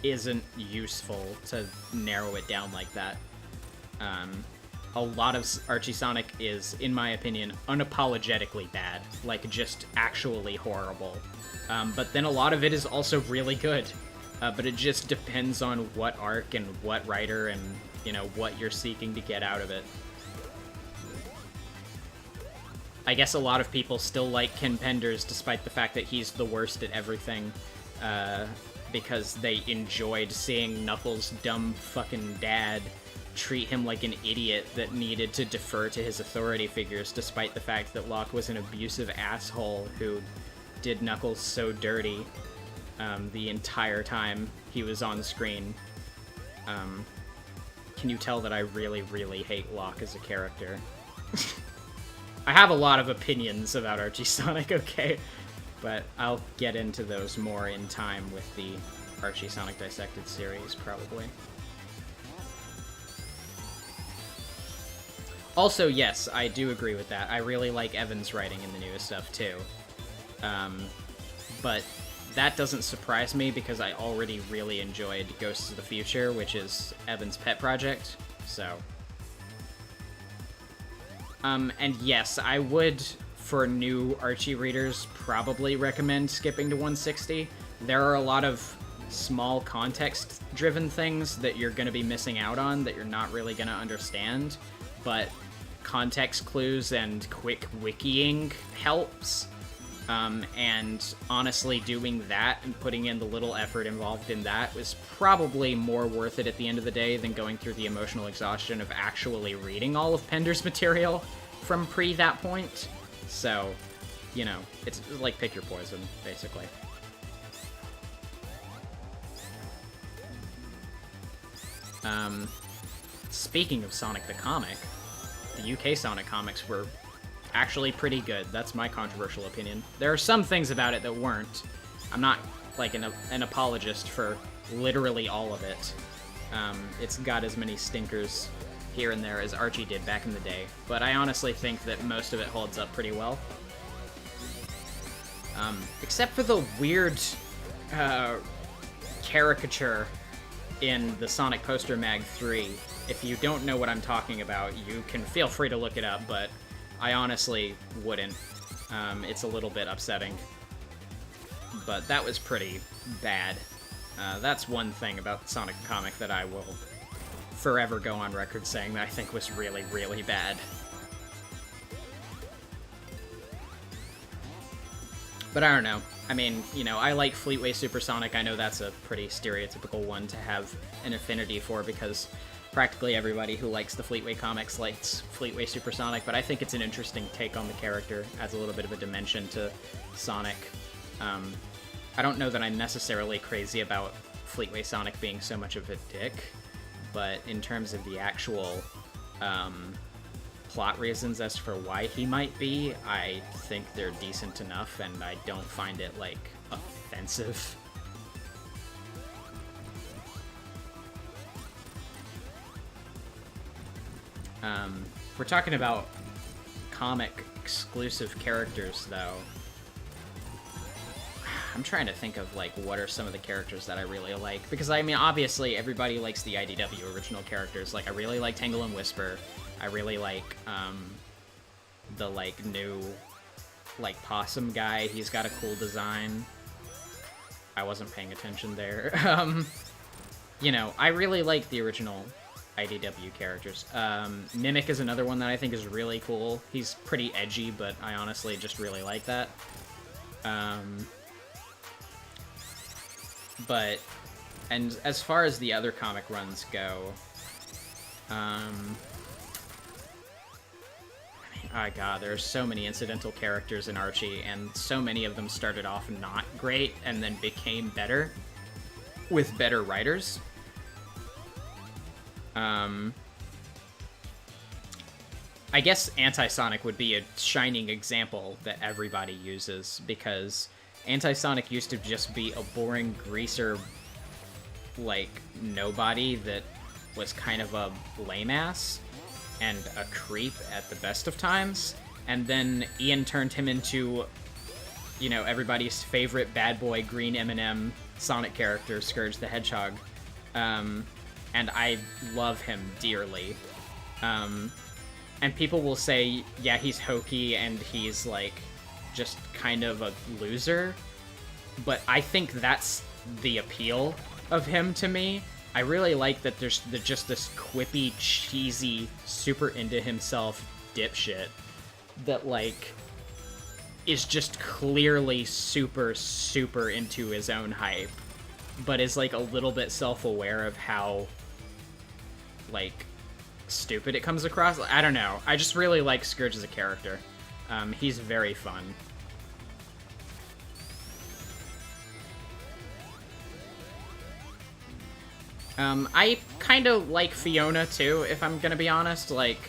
isn't useful to narrow it down like that. A lot of Archie Sonic is, in my opinion, unapologetically bad, like just actually horrible. But then a lot of it is also really good. But it just depends on what arc and what writer and you know, what you're seeking to get out of it. I guess a lot of people still like Ken Penders despite the fact that he's the worst at everything, because they enjoyed seeing Knuckles' dumb fucking dad treat him like an idiot that needed to defer to his authority figures, despite the fact that Locke was an abusive asshole who did Knuckles so dirty the entire time he was on screen. Can you tell that I really, really hate Locke as a character? I have a lot of opinions about Archie Sonic, okay? But I'll get into those more in time with the Archie Sonic Dissected series, probably. Also, yes, I do agree with that. I really like Evan's writing in the newest stuff, too. But that doesn't surprise me because I already really enjoyed Ghosts of the Future, which is Evan's pet project, so... and yes, I would, for new Archie readers, probably recommend skipping to 160. There are a lot of small context-driven things that you're going to be missing out on that you're not really going to understand, but context clues and quick wikiing helps. And honestly, doing that and putting in the little effort involved in that was probably more worth it at the end of the day than going through the emotional exhaustion of actually reading all of Pender's material from pre that point. So, you know, it's like pick your poison, basically. Speaking of Sonic the Comic, the UK Sonic comics were actually pretty good. That's my controversial opinion. There are some things about it that weren't. I'm not, like, an apologist for literally all of it. It's got as many stinkers here and there as Archie did back in the day, but I honestly think that most of it holds up pretty well. Except for the weird caricature in the Sonic Poster Mag 3. If you don't know what I'm talking about, you can feel free to look it up, but I honestly wouldn't. It's a little bit upsetting. But that was pretty bad. That's one thing about the Sonic comic that I will forever go on record saying that I think was really, really bad. But I don't know. I mean, you know, I like Fleetway Supersonic. I know that's a pretty stereotypical one to have an affinity for because practically everybody who likes the Fleetway comics likes Fleetway Supersonic, but I think it's an interesting take on the character, adds a little bit of a dimension to Sonic. I don't know that I'm necessarily crazy about Fleetway Sonic being so much of a dick, but in terms of the actual plot reasons as for why he might be, I think they're decent enough, and I don't find it, like, offensive. We're talking about comic-exclusive characters, though. I'm trying to think of, like, what are some of the characters that I really like. Because, I mean, obviously, everybody likes the IDW original characters. Like, I really like Tangle and Whisper. I really like, the, like, new, like, possum guy. He's got a cool design. I wasn't paying attention there. You know, I really like the original IDW characters. Mimic is another one that I think is really cool. He's pretty edgy, but I honestly just really like that. But, and as far as the other comic runs go, I mean, oh god, there are so many incidental characters in Archie, and so many of them started off not great, and then became better, with better writers. I guess Anti-Sonic would be a shining example that everybody uses, because Anti-Sonic used to just be a boring greaser, like, nobody that was kind of a lame-ass and a creep at the best of times, and then Ian turned him into, you know, everybody's favorite bad boy green M&M Sonic character, Scourge the Hedgehog, and I love him dearly. And people will say, yeah, he's hokey and he's, like, just kind of a loser, but I think that's the appeal of him to me, I really like that there's just this quippy, cheesy, super into himself dipshit that, like, is just clearly super, super into his own hype, but is, like, a little bit self-aware of how, like, stupid it comes across. I don't know. I just really like Scourge as a character. He's very fun. I kind of like Fiona, too, if I'm gonna be honest. Like,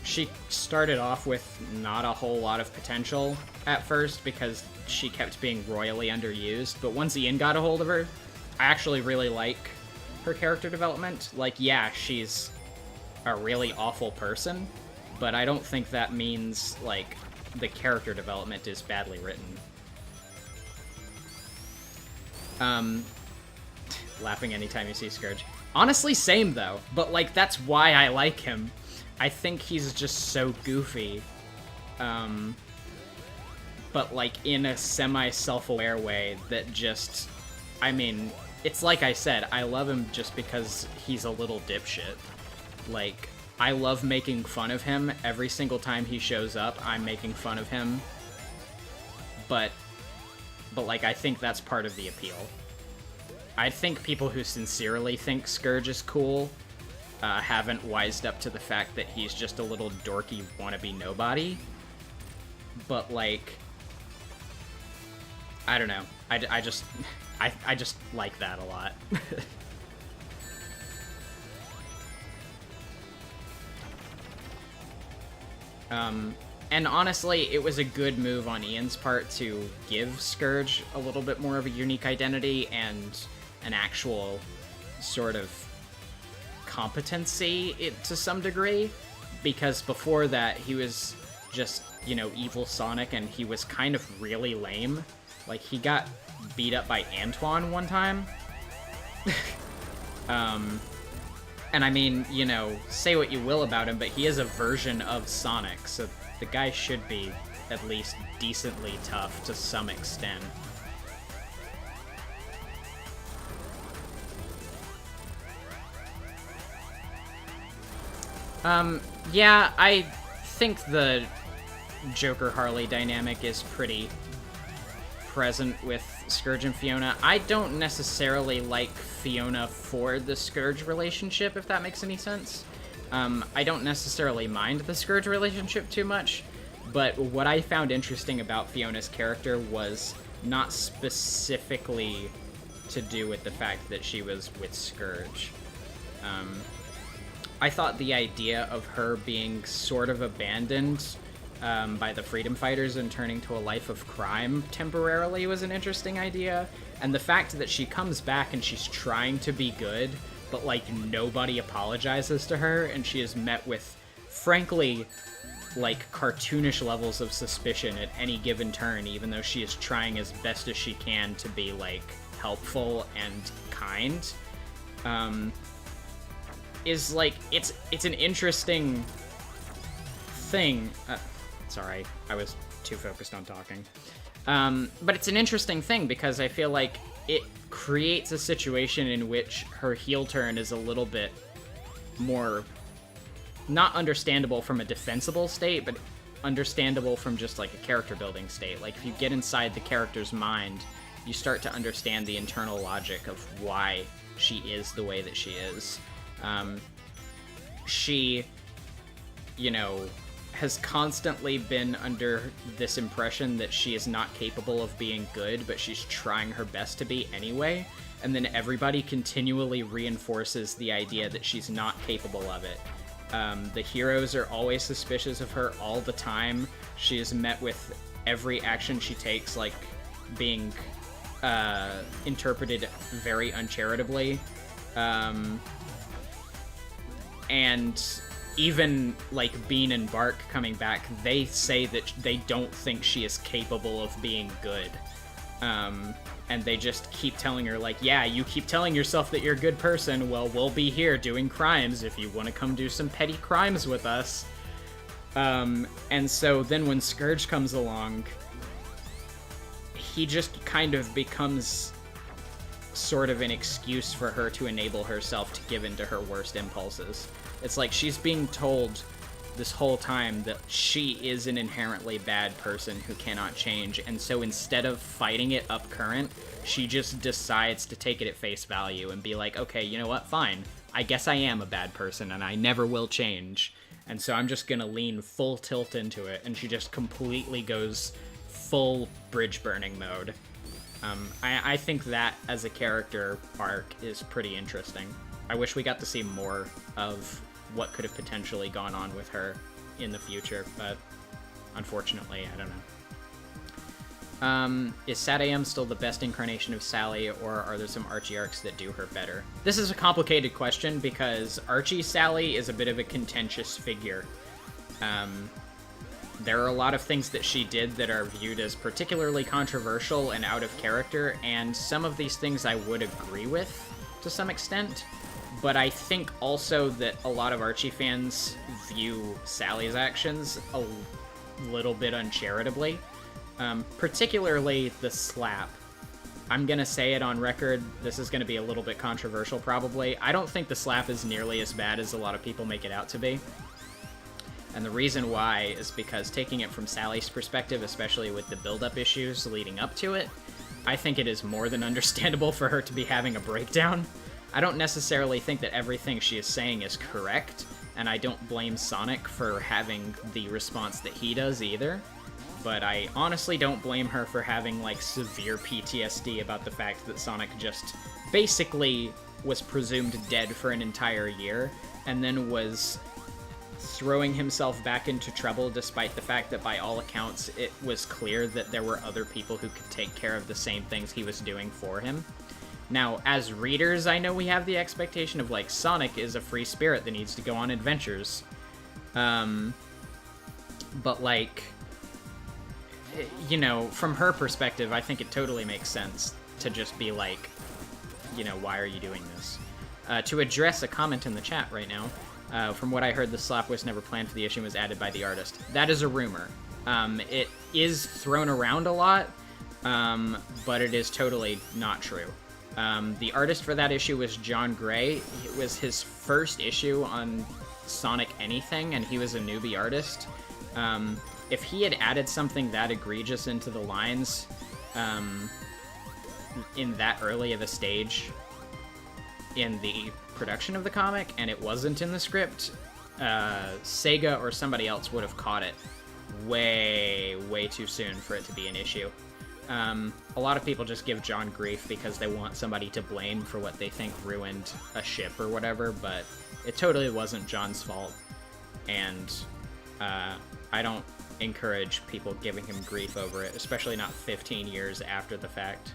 she started off with not a whole lot of potential at first because she kept being royally underused, but once Ian got a hold of her, I actually really like her character development. Like, yeah, she's a really awful person, but I don't think that means, like, the character development is badly written. Laughing anytime you see Scourge. Honestly, same, though. But, like, that's why I like him. I think he's just so goofy. But, like, in a semi-self-aware way that just... I mean, it's like I said, I love him just because he's a little dipshit. Like, I love making fun of him. Every single time he shows up, I'm making fun of him. But like, I think that's part of the appeal. I think people who sincerely think Scourge is cool haven't wised up to the fact that he's just a little dorky wannabe nobody. But, like, I don't know. I just like that a lot. And honestly, it was a good move on Ian's part to give Scourge a little bit more of a unique identity and an actual sort of competency to some degree, because before that he was just, you know, evil Sonic, and he was kind of really lame. Like, he got beat up by Antoine one time. And I mean, you know, say what you will about him, but he is a version of Sonic, so the guy should be at least decently tough to some extent. Yeah, I think the Joker-Harley dynamic is pretty present with Scourge and Fiona. I don't necessarily like Fiona for the Scourge relationship, if that makes any sense. I don't necessarily mind the Scourge relationship too much, but what I found interesting about Fiona's character was not specifically to do with the fact that she was with Scourge. I thought the idea of her being sort of abandoned by the freedom fighters and turning to a life of crime temporarily was an interesting idea. And the fact that she comes back and she's trying to be good, but, like, nobody apologizes to her, and she is met with, frankly, like, cartoonish levels of suspicion at any given turn, even though she is trying as best as she can to be, like, helpful and kind, is, like, it's an interesting thing. Sorry, I was too focused on talking. But it's an interesting thing because I feel like it creates a situation in which her heel turn is a little bit more not understandable from a defensible state, but understandable from just, like, a character building state. Like, if you get inside the character's mind, you start to understand the internal logic of why she is the way that she is. She, you know, has constantly been under this impression that she is not capable of being good, but she's trying her best to be anyway, and then everybody continually reinforces the idea that she's not capable of it. The heroes are always suspicious of her all the time. She is met with every action she takes, like, being interpreted very uncharitably. And even, like, Bean and Bark coming back, they say that they don't think she is capable of being good. And they just keep telling her, like, yeah, you keep telling yourself that you're a good person, well, we'll be here doing crimes if you want to come do some petty crimes with us. And so then when Scourge comes along, he just kind of becomes sort of an excuse for her to enable herself to give in to her worst impulses. It's like she's being told this whole time that she is an inherently bad person who cannot change, and so instead of fighting it up current, she just decides to take it at face value and be like, okay, you know what, fine. I guess I am a bad person and I never will change. And so I'm just gonna lean full tilt into it, and she just completely goes full bridge burning mode. I think that as a character arc is pretty interesting. I wish we got to see more of what could have potentially gone on with her in the future, but unfortunately, I don't know. Is SatAM still the best incarnation of Sally, or are there some Archie arcs that do her better? This is a complicated question because Archie Sally is a bit of a contentious figure. There are a lot of things that she did that are viewed as particularly controversial and out of character, and some of these things I would agree with to some extent, but I think also that a lot of Archie fans view Sally's actions a little bit uncharitably. Particularly the slap. I'm gonna say it on record, this is gonna be a little bit controversial probably. I don't think the slap is nearly as bad as a lot of people make it out to be. And the reason why is because taking it from Sally's perspective, especially with the build-up issues leading up to it, I think it is more than understandable for her to be having a breakdown. I don't necessarily think that everything she is saying is correct, and I don't blame Sonic for having the response that he does either. But I honestly don't blame her for having, like, severe PTSD about the fact that Sonic just basically was presumed dead for an entire year, and then was throwing himself back into trouble despite the fact that by all accounts it was clear that there were other people who could take care of the same things he was doing for him. Now, as readers, I know we have the expectation of, like, Sonic is a free spirit that needs to go on adventures. But, like, you know, from her perspective, I think it totally makes sense to just be like, you know, why are you doing this? To address a comment in the chat right now, from what I heard, the slap was never planned for the issue and was added by the artist. That is a rumor. It is thrown around a lot, but it is totally not true. The artist for that issue was John Gray. It was his first issue on Sonic anything, and he was a newbie artist. If he had added something that egregious into the lines in that early of a stage in the production of the comic, and it wasn't in the script, Sega or somebody else would have caught it way, way too soon for it to be an issue. A lot of people just give John grief because they want somebody to blame for what they think ruined a ship or whatever, but it totally wasn't John's fault, and I don't encourage people giving him grief over it, especially not 15 years after the fact.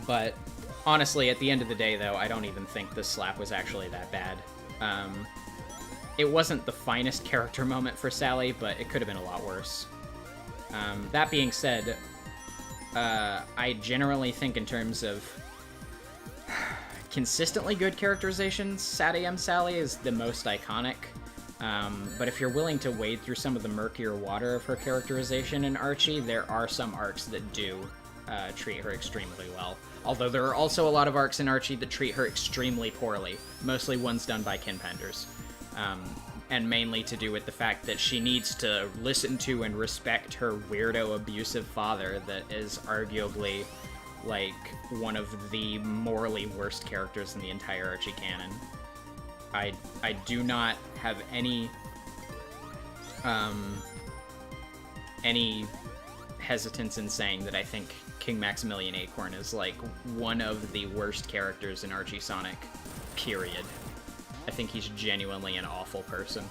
But honestly, at the end of the day, though, I don't even think this slap was actually that bad. It wasn't the finest character moment for Sally, but it could have been a lot worse. That being said, I generally think in terms of consistently good characterizations, SatAM Sally is the most iconic. But if you're willing to wade through some of the murkier water of her characterization in Archie, there are some arcs that do treat her extremely well. Although there are also a lot of arcs in Archie that treat her extremely poorly, mostly ones done by Ken Penders. And mainly to do with the fact that she needs to listen to and respect her weirdo, abusive father that is arguably, like, one of the morally worst characters in the entire Archie canon. I do not have any hesitance in saying that I think King Maximilian Acorn is, like, one of the worst characters in Archie Sonic, period. I think he's genuinely an awful person.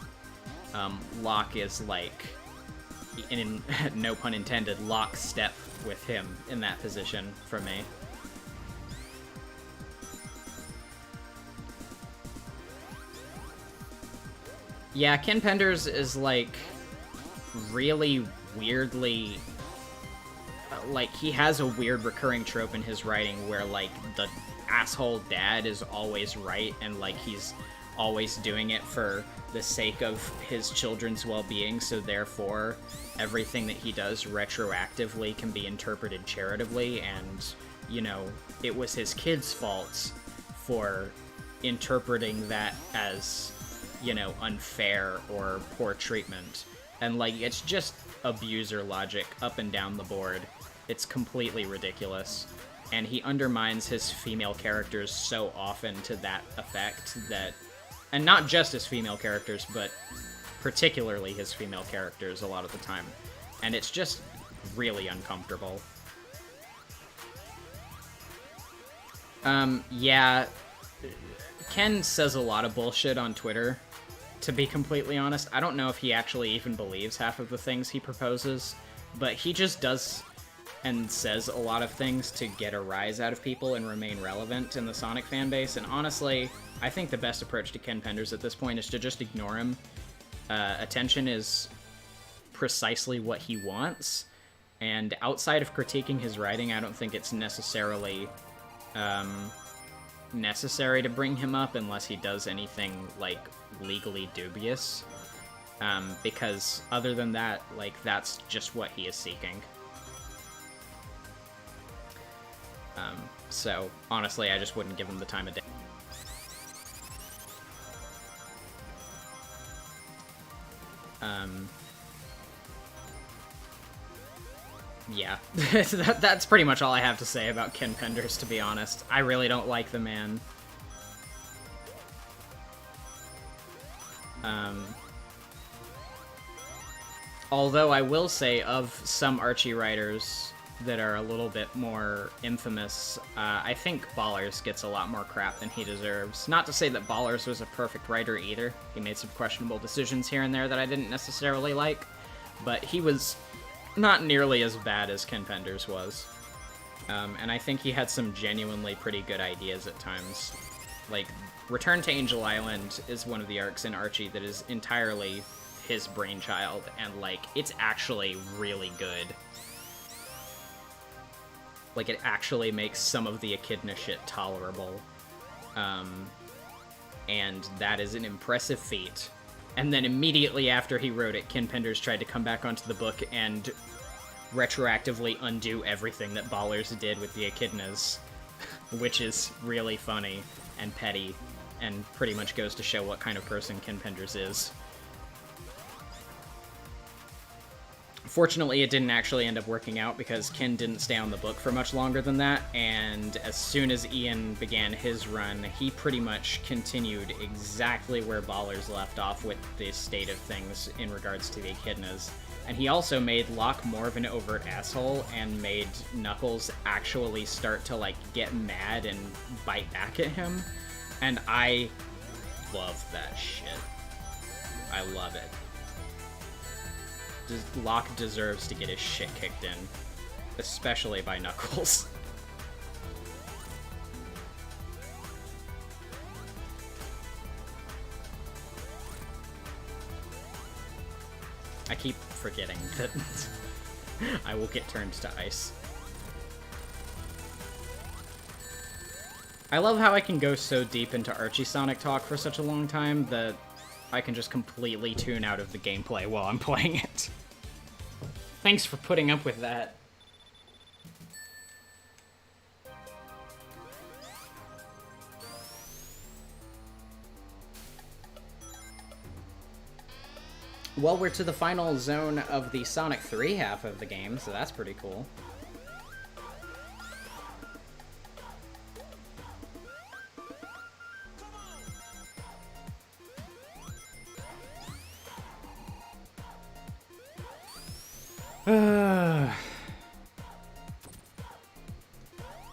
Locke is, like, in no pun intended, lockstep with him in that position for me. Yeah, Ken Penders is, like, really weirdly... like, he has a weird recurring trope in his writing where, like, the asshole dad is always right, and, like, he's always doing it for the sake of his children's well-being, so therefore everything that he does retroactively can be interpreted charitably, and, you know, it was his kids' faults for interpreting that as, you know, unfair or poor treatment. And, like, it's just abuser logic up and down the board. It's completely ridiculous. And he undermines his female characters so often to that effect that... And not just his female characters, but particularly his female characters a lot of the time. And it's just really uncomfortable. Yeah, Ken says a lot of bullshit on Twitter, to be completely honest. I don't know if he actually even believes half of the things he proposes, but he just does and says a lot of things to get a rise out of people and remain relevant in the Sonic fanbase, and honestly, I think the best approach to Ken Penders at this point is to just ignore him. Attention is precisely what he wants, and outside of critiquing his writing, I don't think it's necessarily necessary to bring him up unless he does anything, like, legally dubious. Because other than that, like, that's just what he is seeking. So, honestly, I just wouldn't give him the time of day. Yeah, that's pretty much all I have to say about Ken Penders, to be honest. I really don't like the man. Although I will say, of some Archie writers that are a little bit more infamous, I think Ballers gets a lot more crap than he deserves. Not to say that Ballers was a perfect writer either. He made some questionable decisions here and there that I didn't necessarily like, but he was not nearly as bad as Ken Penders was. And I think he had some genuinely pretty good ideas at times. Like, Return to Angel Island is one of the arcs in Archie that is entirely his brainchild, and, like, it's actually really good. Like, it actually makes some of the Echidna shit tolerable. And that is an impressive feat. And then immediately after he wrote it, Ken Penders tried to come back onto the book and retroactively undo everything that Ballers did with the Echidnas, which is really funny and petty, and pretty much goes to show what kind of person Ken Penders is. Fortunately, it didn't actually end up working out because Ken didn't stay on the book for much longer than that, and as soon as Ian began his run, he pretty much continued exactly where Ballers left off with the state of things in regards to the Echidnas. And he also made Locke more of an overt asshole and made Knuckles actually start to, like, get mad and bite back at him. And I love that shit. I love it. Locke deserves to get his shit kicked in. Especially by Knuckles. I keep forgetting that I will get turned to ice. I love how I can go so deep into Archie Sonic talk for such a long time that I can just completely tune out of the gameplay while I'm playing it. Thanks for putting up with that. Well, we're to the final zone of the Sonic 3 half of the game, so that's pretty cool.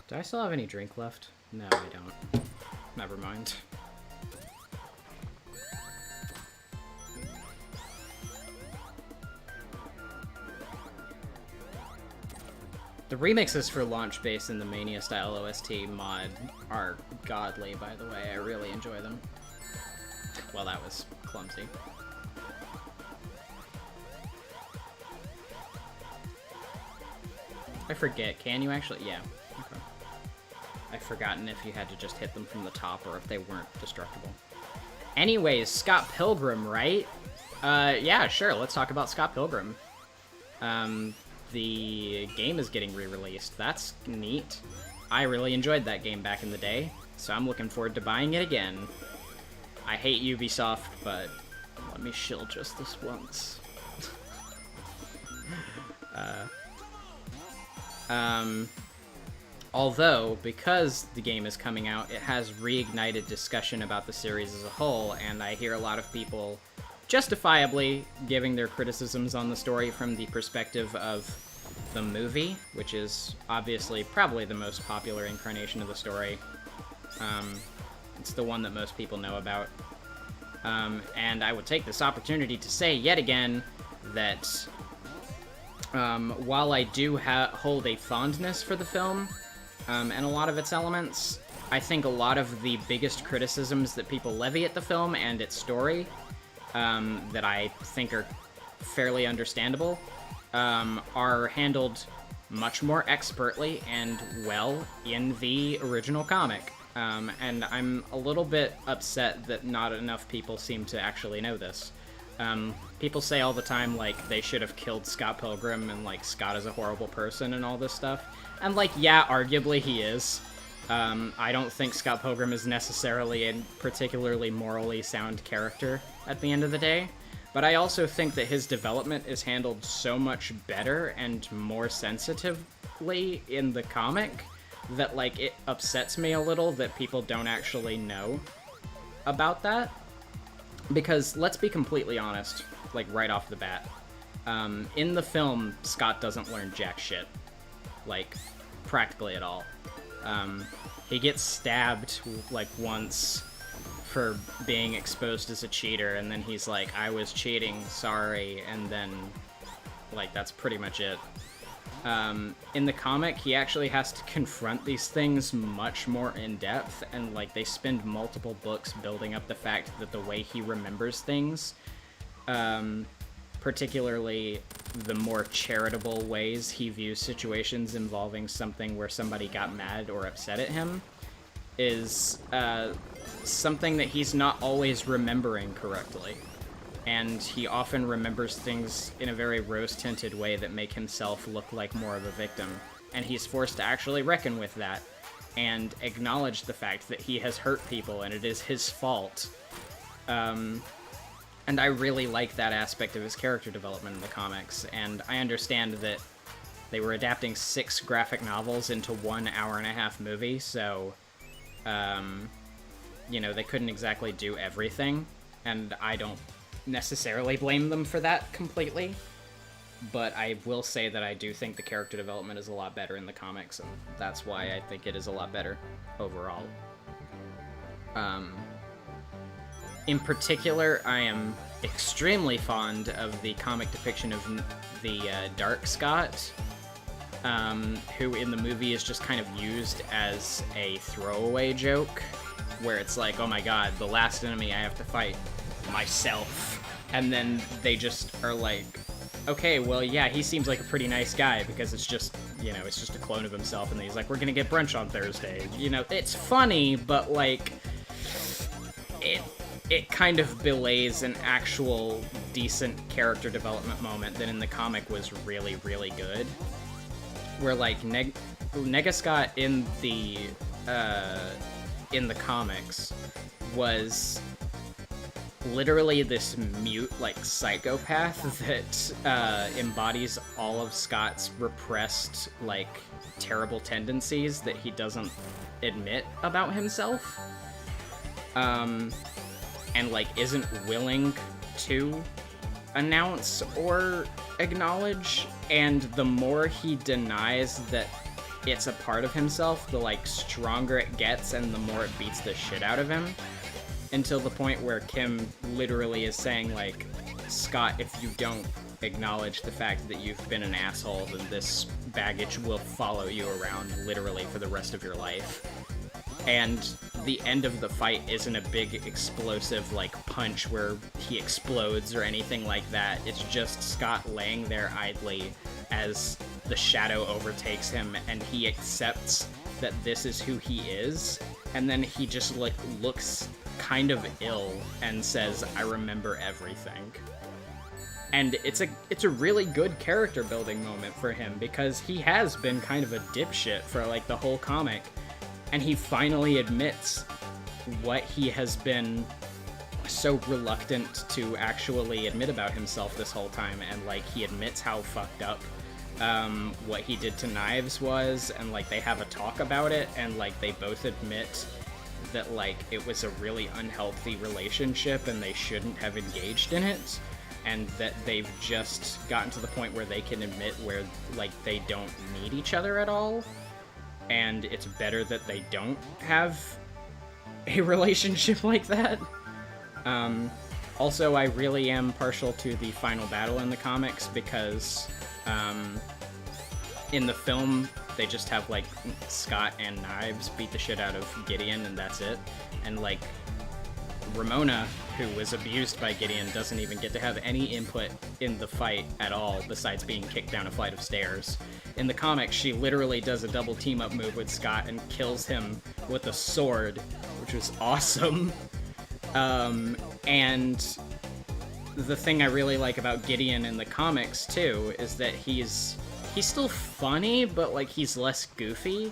Do I still have any drink left? No, I don't. Never mind. The remixes for Launch Base and the Mania style OST mod are godly, by the way. I really enjoy them. Well, that was clumsy. I forget, can you actually? Yeah. Okay. I've forgotten if you had to just hit them from the top or if they weren't destructible. Anyways, Scott Pilgrim, right? Yeah, sure, let's talk about Scott Pilgrim. The game is getting re-released. That's neat. I really enjoyed that game back in the day, so I'm looking forward to buying it again. I hate Ubisoft, but let me shill just this once. Although, because the game is coming out, it has reignited discussion about the series as a whole, and I hear a lot of people justifiably giving their criticisms on the story from the perspective of the movie, which is obviously probably the most popular incarnation of the story. It's the one that most people know about. And I would take this opportunity to say yet again that while I do hold a fondness for the film and a lot of its elements, I think a lot of the biggest criticisms that people levy at the film and its story that I think are fairly understandable are handled much more expertly and well in the original comic. And I'm a little bit upset that not enough people seem to actually know this. People say all the time, like, they should have killed Scott Pilgrim and, like, Scott is a horrible person and all this stuff. And, like, yeah, arguably he is. I don't think Scott Pilgrim is necessarily a particularly morally sound character at the end of the day. But I also think that his development is handled so much better and more sensitively in the comic that, like, it upsets me a little that people don't actually know about that. Because, let's be completely honest, like, right off the bat. In the film, Scott doesn't learn jack shit. Like, practically at all. He gets stabbed, like, once for being exposed as a cheater, and then he's like, I was cheating, sorry, and then, like, that's pretty much it. In the comic, he actually has to confront these things much more in depth, and, like, they spend multiple books building up the fact that the way he remembers things, particularly the more charitable ways he views situations involving something where somebody got mad or upset at him, is something that he's not always remembering correctly. And he often remembers things in a very rose-tinted way that make himself look like more of a victim. And he's forced to actually reckon with that and acknowledge the fact that he has hurt people and it is his fault. And I really like that aspect of his character development in the comics, and I understand that they were adapting 6 graphic novels into 1 hour-and-a-half movie, so, you know, they couldn't exactly do everything, and I don't necessarily blame them for that completely, but I will say that I do think the character development is a lot better in the comics, and that's why I think it is a lot better overall. In particular, I am extremely fond of the comic depiction of the Dark Scott, who in the movie is just kind of used as a throwaway joke, where it's like, oh my god, the last enemy I have to fight, myself. And then they just are like, okay, well, yeah, he seems like a pretty nice guy, because it's just, you know, it's just a clone of himself, and then he's like, we're gonna get brunch on Thursday. You know, it's funny, but, like, it kind of belays an actual decent character development moment that in the comic was really, really good. Where, like, Negascott in the comics was literally this mute, like, psychopath that embodies all of Scott's repressed, like, terrible tendencies that he doesn't admit about himself. And, like, isn't willing to announce or acknowledge, and the more he denies that it's a part of himself, the, like, stronger it gets and the more it beats the shit out of him, until the point where Kim literally is saying, like, Scott, if you don't acknowledge the fact that you've been an asshole, then this baggage will follow you around literally for the rest of your life. And the end of the fight isn't a big explosive, like, punch where he explodes or anything like that. It's just Scott laying there idly as the shadow overtakes him, and he accepts that this is who he is, and then he just, like, looks kind of ill and says, "I remember everything." And it's a really good character building moment for him, because he has been kind of a dipshit for like the whole comic, and he finally admits what he has been so reluctant to actually admit about himself this whole time. And like, he admits how fucked up what he did to Knives was, and like they have a talk about it, and like they both admit that like it was a really unhealthy relationship and they shouldn't have engaged in it, and that they've just gotten to the point where they can admit where like they don't need each other at all, and it's better that they don't have a relationship like that. Also, I really am partial to the final battle in the comics, because in the film they just have like Scott and Knives beat the shit out of Gideon, and that's it. And like, Ramona, who was abused by Gideon, doesn't even get to have any input in the fight at all, besides being kicked down a flight of stairs. In the comics, she literally does a double team-up move with Scott and kills him with a sword, which was awesome. And the thing I really like about Gideon in the comics, too, is that he's still funny, but like he's less goofy.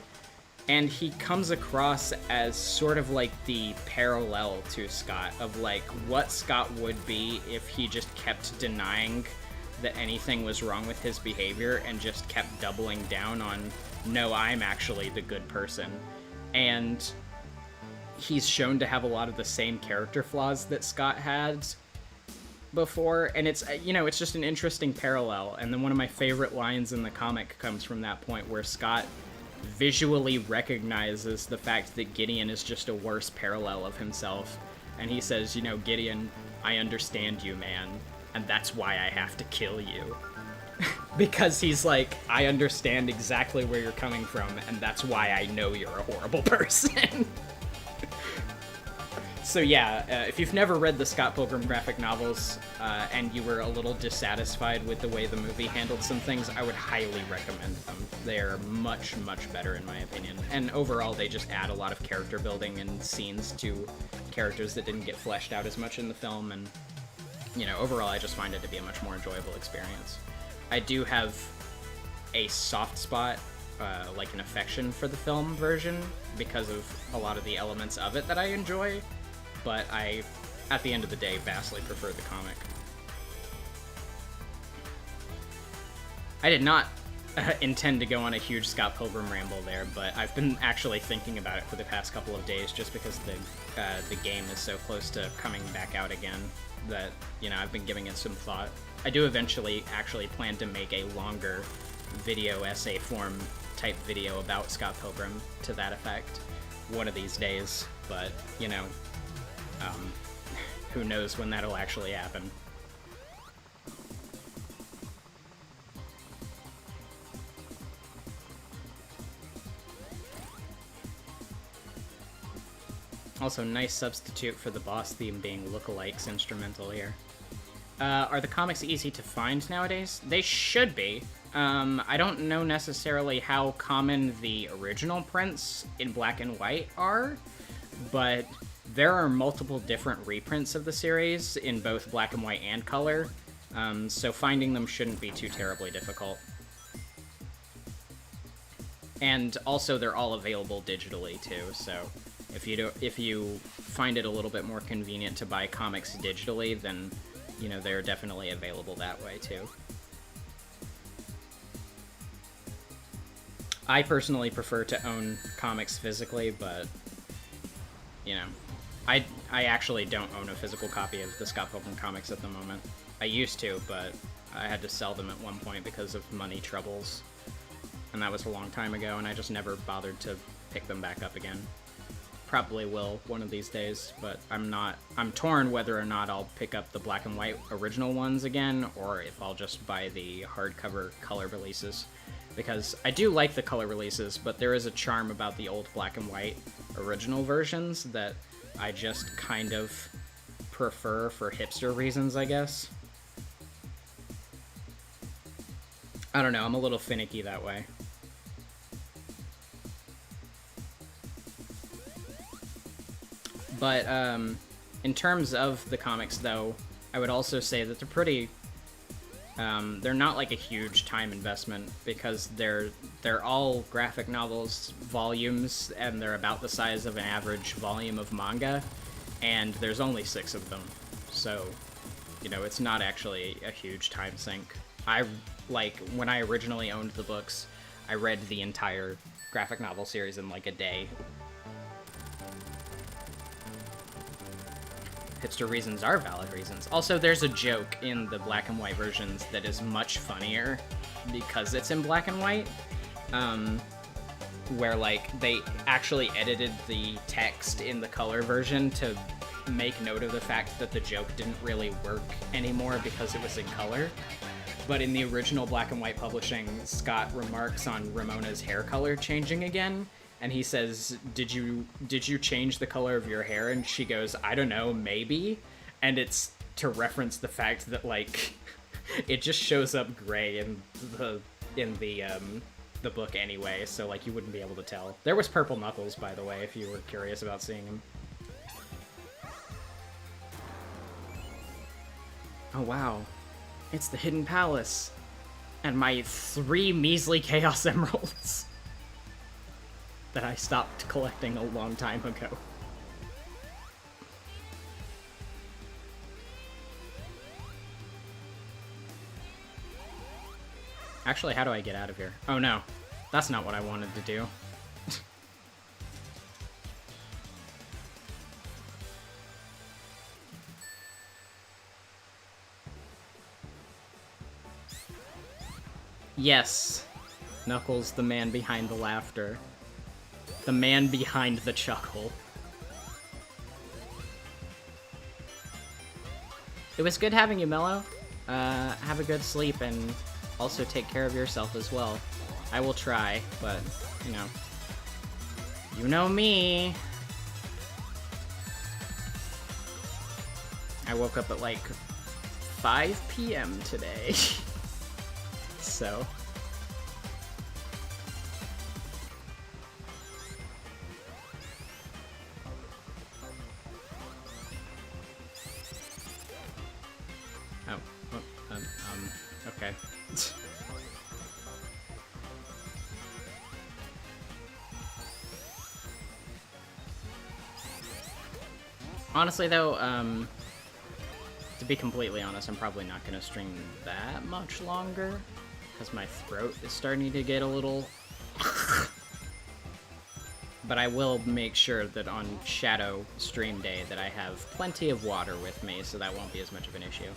And he comes across as sort of like the parallel to Scott, of like what Scott would be if he just kept denying that anything was wrong with his behavior and just kept doubling down on, no, I'm actually the good person. And he's shown to have a lot of the same character flaws that Scott had before, and it's, you know, it's just an interesting parallel. And then one of my favorite lines in the comic comes from that point, where Scott visually recognizes the fact that Gideon is just a worse parallel of himself, and he says, you know, Gideon, I understand you, man, and that's why I have to kill you. Because he's like, I understand exactly where you're coming from, and that's why I know you're a horrible person. So yeah, if you've never read the Scott Pilgrim graphic novels, and you were a little dissatisfied with the way the movie handled some things, I would highly recommend them. They're much, much better in my opinion. And overall, they just add a lot of character building and scenes to characters that didn't get fleshed out as much in the film, and, you know, overall I just find it to be a much more enjoyable experience. I do have a soft spot, like an affection for the film version, because of a lot of the elements of it that I enjoy, but I, at the end of the day, vastly prefer the comic. I did not intend to go on a huge Scott Pilgrim ramble there, but I've been actually thinking about it for the past couple of days, just because the game is so close to coming back out again, that, you know, I've been giving it some thought. I do eventually actually plan to make a longer video essay form type video about Scott Pilgrim to that effect one of these days, but, you know, who knows when that'll actually happen. Also, nice substitute for the boss theme being lookalikes instrumental here. Are the comics easy to find nowadays? They should be. I don't know necessarily how common the original prints in black and white are, but there are multiple different reprints of the series in both black and white and color, so finding them shouldn't be too terribly difficult. And also, they're all available digitally too, so if you find it a little bit more convenient to buy comics digitally, then, you know, they're definitely available that way too. I personally prefer to own comics physically, but, you know, I actually don't own a physical copy of the Scott Pilgrim comics at the moment. I used to, but I had to sell them at one point because of money troubles. And that was a long time ago, and I just never bothered to pick them back up again. Probably will one of these days, but I'm torn whether or not I'll pick up the black and white original ones again, or if I'll just buy the hardcover color releases. Because I do like the color releases, but there is a charm about the old black and white original versions that I just kind of prefer for hipster reasons, I guess. I don't know, I'm a little finicky that way. But in terms of the comics, though, I would also say that they're pretty. They're not like a huge time investment because they're all graphic novels volumes, and they're about the size of an average volume of manga, and there's only 6 of them, so you know it's not actually a huge time sink. When I originally owned the books, I read the entire graphic novel series in like a day. Hipster reasons are valid reasons. Also, there's a joke in the black and white versions that is much funnier because it's in black and white, where like they actually edited the text in the color version to make note of the fact that the joke didn't really work anymore because it was in color. But in the original black and white publishing, Scott remarks on Ramona's hair color changing again, and he says, did you change the color of your hair? And she goes, I don't know, maybe. And it's to reference the fact that like it just shows up gray in the book anyway, so like you wouldn't be able to tell. There was purple Knuckles, by the way, if you were curious about seeing him. Oh wow. It's the Hidden Palace. And my 3 measly Chaos Emeralds that I stopped collecting a long time ago. Actually, how do I get out of here? Oh no, that's not what I wanted to do. Yes, Knuckles, the man behind the laughter. The man behind the chuckle. It was good having you, Mello. Have a good sleep, and also take care of yourself as well. I will try, but, you know me. I woke up at like 5 p.m. today. So... okay. Honestly, though, to be completely honest, I'm probably not going to stream that much longer, because my throat is starting to get a little... But I will make sure that on Shadow stream day that I have plenty of water with me, so that won't be as much of an issue.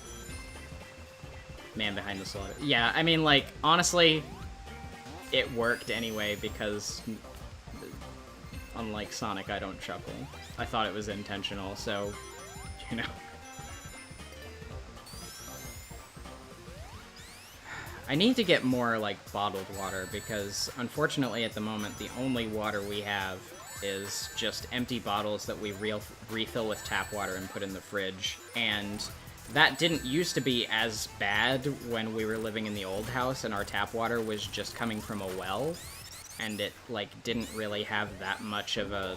Man behind the slaughter. Yeah, I mean, like, honestly, it worked anyway, because unlike Sonic, I don't chuckle. I thought it was intentional, so, you know. I need to get more, like, bottled water, because, unfortunately, at the moment, the only water we have is just empty bottles that we refill with tap water and put in the fridge, and that didn't used to be as bad when we were living in the old house and our tap water was just coming from a well, and it, like, didn't really have that much of a,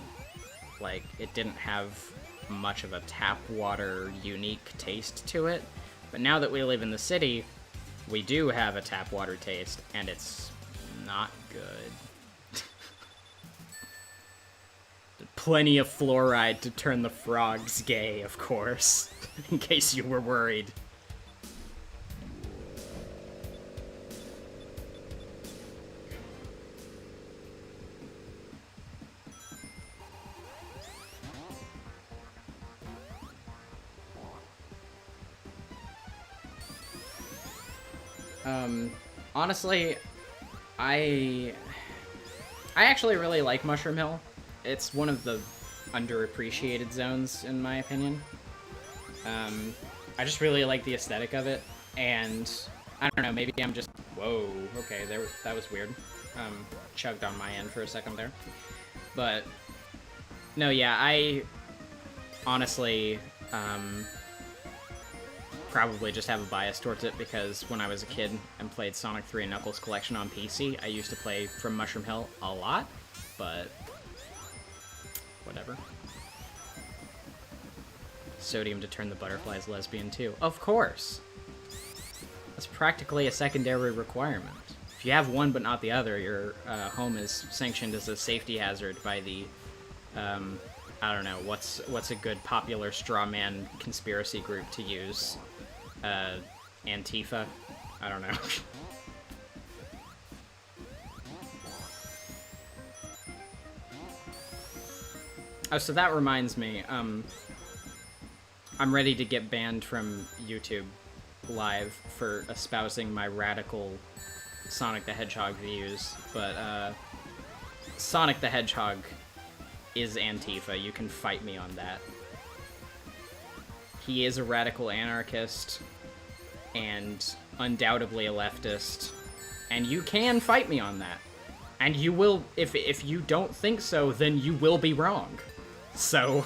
like, it didn't have much of a tap water unique taste to it. But now that we live in the city, we do have a tap water taste, and it's not good. Plenty of fluoride to turn the frogs gay, of course, in case you were worried. Honestly, I actually really like Mushroom Hill. It's one of the underappreciated zones, in my opinion. I just really like the aesthetic of it, and I don't know, maybe I'm just... Whoa, okay, that was weird. Chugged on my end for a second there. But, no, yeah, I honestly... probably just have a bias towards it because when I was a kid and played Sonic 3 and Knuckles Collection on PC, I used to play from Mushroom Hill a lot, but whatever. sodium to turn the butterflies lesbian too. Of course! That's practically a secondary requirement. If you have one but not the other, your home is sanctioned as a safety hazard by the, I don't know, what's a good popular straw man conspiracy group to use? Antifa? I don't know. Oh, so that reminds me, I'm ready to get banned from YouTube Live for espousing my radical Sonic the Hedgehog views, but, Sonic the Hedgehog is Antifa. You can fight me on that. He is a radical anarchist, and undoubtedly a leftist, and you can fight me on that. And you will, if you don't think so, then you will be wrong. So,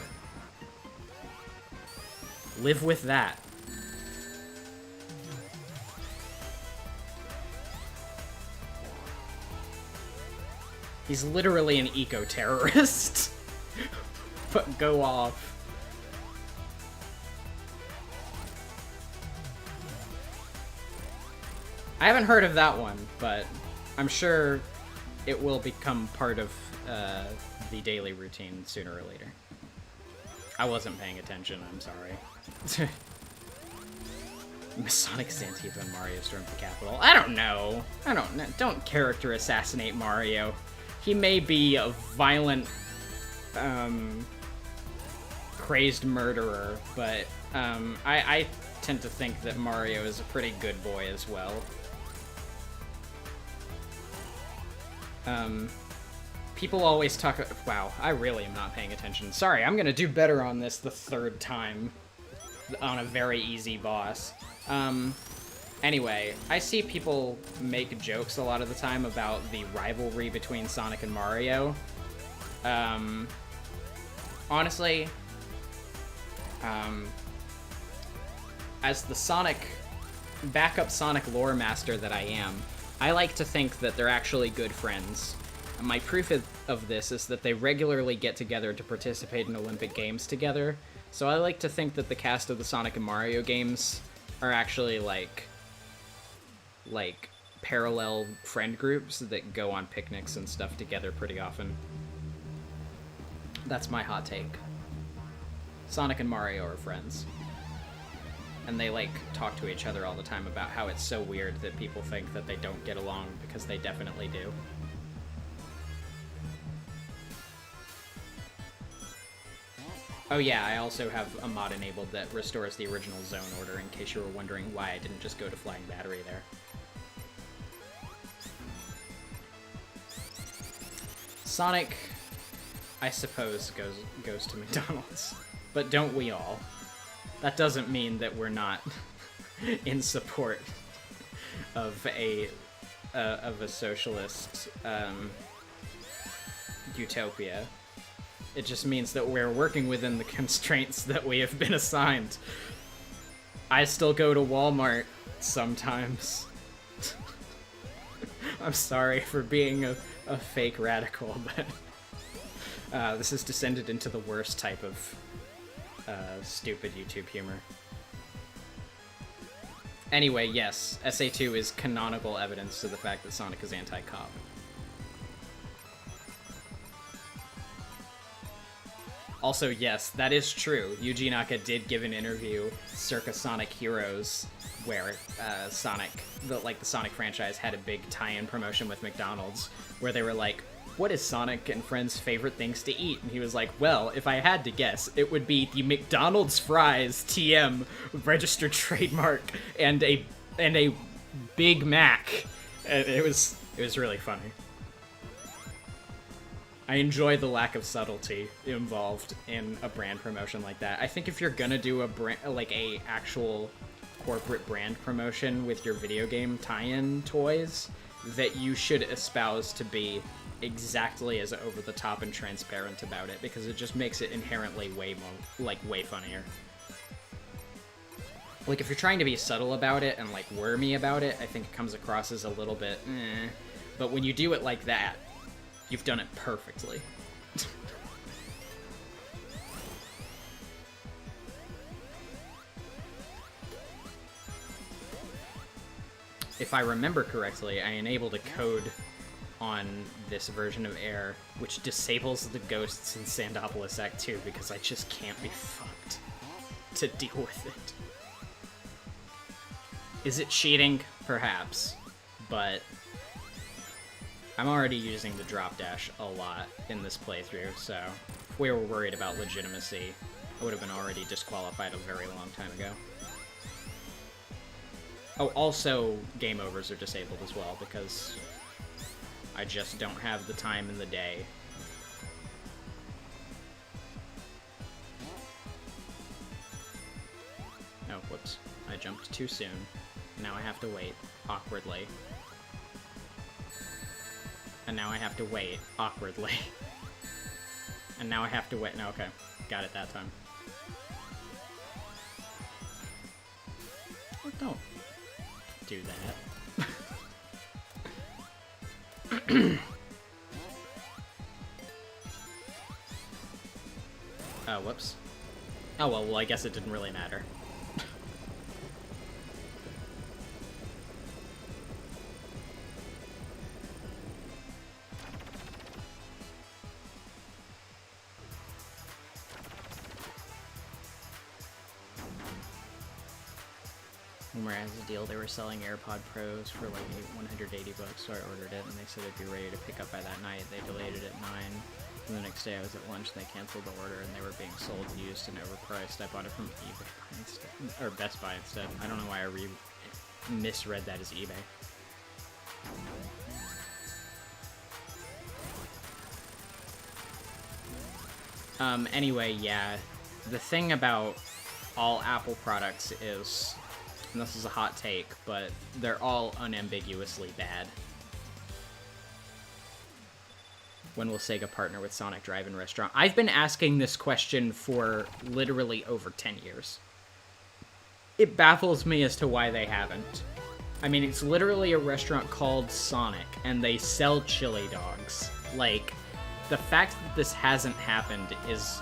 live with that. He's literally an eco-terrorist. But go off. I haven't heard of that one, but I'm sure it will become part of the daily routine sooner or later. I wasn't paying attention, I'm sorry. Sonic is Antifa and Mario stormed the Capitol. I don't know. Don't character assassinate Mario. He may be a violent, crazed murderer, but I tend to think that Mario is a pretty good boy as well. People always talk... Wow, I really am not paying attention. Sorry, I'm gonna do better on this the third time on a very easy boss. Anyway, I see people make jokes a lot of the time about the rivalry between Sonic and Mario. Honestly, as the backup Sonic lore master that I am, I like to think that they're actually good friends. My proof of this is that they regularly get together to participate in Olympic Games together, so I like to think that the cast of the Sonic and Mario games are actually, like parallel friend groups that go on picnics and stuff together pretty often. That's my hot take. Sonic and Mario are friends. And they, like, talk to each other all the time about how it's so weird that people think that they don't get along, because they definitely do. Oh yeah, I also have a mod enabled that restores the original zone order, in case you were wondering why I didn't just go to Flying Battery there. Sonic, I suppose, goes to McDonald's. But don't we all? That doesn't mean that we're not in support of a socialist utopia. It just means that we're working within the constraints that we have been assigned. I still go to Walmart sometimes. I'm sorry for being a fake radical, but this has descended into the worst type of stupid YouTube humor. Anyway, yes, SA2 is canonical evidence to the fact that Sonic is anti-cop. Also, yes, that is true. Yuji Naka did give an interview circa Sonic Heroes where Sonic, the Sonic franchise, had a big tie-in promotion with McDonald's where they were like, what is Sonic and Friends' favorite things to eat? And he was like, well, if I had to guess, it would be the McDonald's fries TM registered trademark and a Big Mac. And it was really funny. I enjoy the lack of subtlety involved in a brand promotion like that. I think if you're gonna do a brand, like a actual corporate brand promotion with your video game tie-in toys, that you should espouse to be exactly as over-the-top and transparent about it, because it just makes it inherently way funnier. Like, if you're trying to be subtle about it and, like, wormy about it, I think it comes across as a little bit, But when you do it like that, you've done it perfectly. if I remember correctly, I enabled a code on this version of Air which disables the ghosts in Sandopolis Act 2 because I just can't be fucked to deal with it. Is it cheating? Perhaps. But I'm already using the drop dash a lot in this playthrough, so if we were worried about legitimacy, I would have been already disqualified a very long time ago. Oh, also, game overs are disabled as well, because I just don't have the time in the day. Oh, whoops. I jumped too soon. Now I have to wait, awkwardly. And now I have to wait, awkwardly. And now I have to wait. No, okay. Got it that time. Oh, don't do that. Oh, whoops. Oh, well, I guess it didn't really matter. Whereas a deal, they were selling AirPod Pros for like $180, so I ordered it, and they said it'd be ready to pick up by that night. They delayed it at 9, and the next day I was at lunch, and they canceled the order, and they were being sold used and overpriced. I bought it from eBay instead, or Best Buy instead. I don't know why I misread that as eBay. Anyway, yeah, the thing about all Apple products is, and this is a hot take, but they're all unambiguously bad. When will Sega partner with Sonic Drive-In Restaurant? I've been asking this question for literally over 10 years. It baffles me as to why they haven't. I mean, it's literally a restaurant called Sonic, and they sell chili dogs. Like, the fact that this hasn't happened is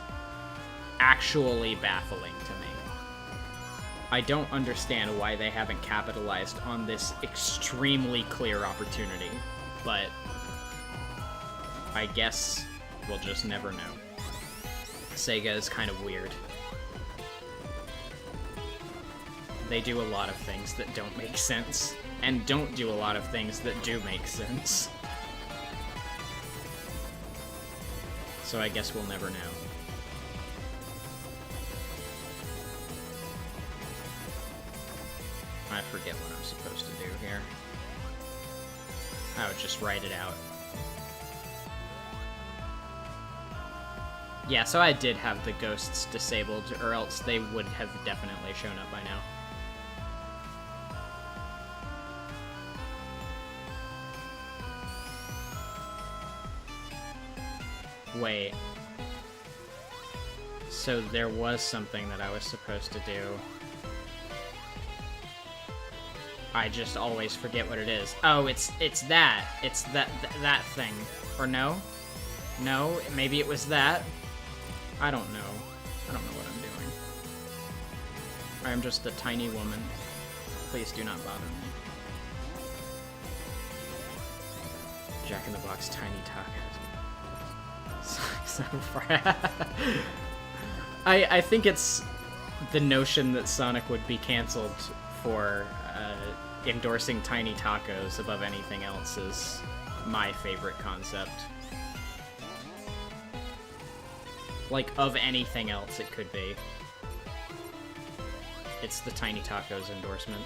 actually baffling to me. I don't understand why they haven't capitalized on this extremely clear opportunity, but I guess we'll just never know. Sega is kind of weird. They do a lot of things that don't make sense, and don't do a lot of things that do make sense. So I guess we'll never know. I forget what I'm supposed to do here. I would just write it out. Yeah, so I did have the ghosts disabled, or else they would have definitely shown up by now. Wait. So there was something that I was supposed to do. I just always forget what it is. Oh, it's that. It's that thing. Or no? No, maybe it was that. I don't know. I don't know what I'm doing. I am just a tiny woman. Please do not bother me. Jack in the Box tiny tacos. So far. I think it's the notion that Sonic would be canceled for endorsing tiny tacos above anything else is my favorite concept. Like, of anything else it could be. It's the tiny tacos endorsement.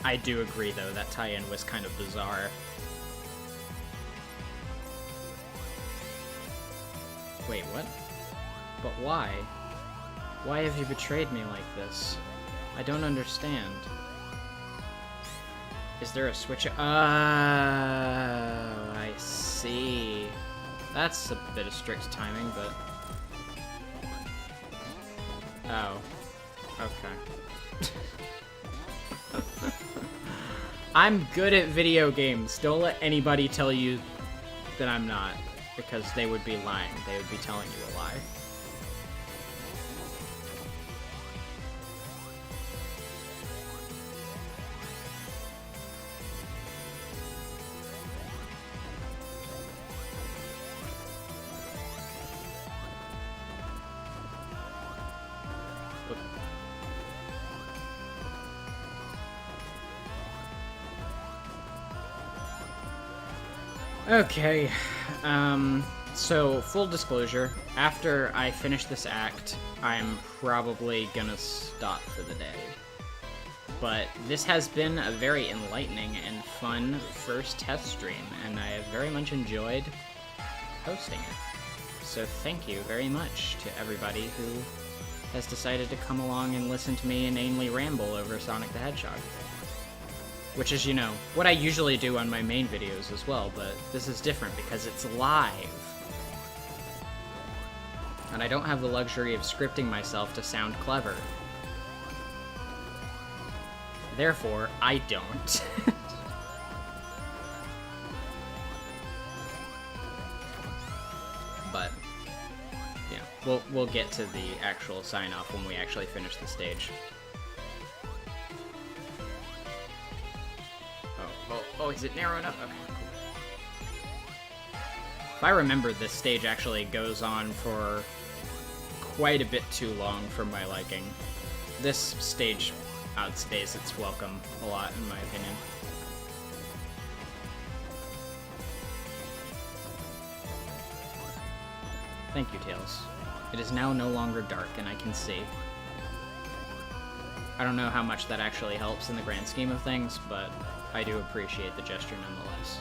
I do agree, though, that tie-in was kind of bizarre. Wait, what? But why? Why have you betrayed me like this? I don't understand. Is there a switch? Oh, I see. That's a bit of strict timing, but... Oh. Okay. I'm good at video games. Don't let anybody tell you then I'm not, because they would be lying. They would be telling you a lie. Okay, so full disclosure, after I finish this act, I'm probably gonna stop for the day. But this has been a very enlightening and fun first test stream, and I have very much enjoyed hosting it. So thank you very much to everybody who has decided to come along and listen to me inanely ramble over Sonic the Hedgehog. Which is, you know, what I usually do on my main videos as well, but this is different because it's live. And I don't have the luxury of scripting myself to sound clever. Therefore, I don't. But, yeah, we'll get to the actual sign-off when we actually finish the stage. Oh, is it narrow enough? Okay, cool. If I remember, this stage actually goes on for quite a bit too long for my liking. This stage outstays its welcome a lot, in my opinion. Thank you, Tails. It is now no longer dark, and I can see. I don't know how much that actually helps in the grand scheme of things, but I do appreciate the gesture nonetheless.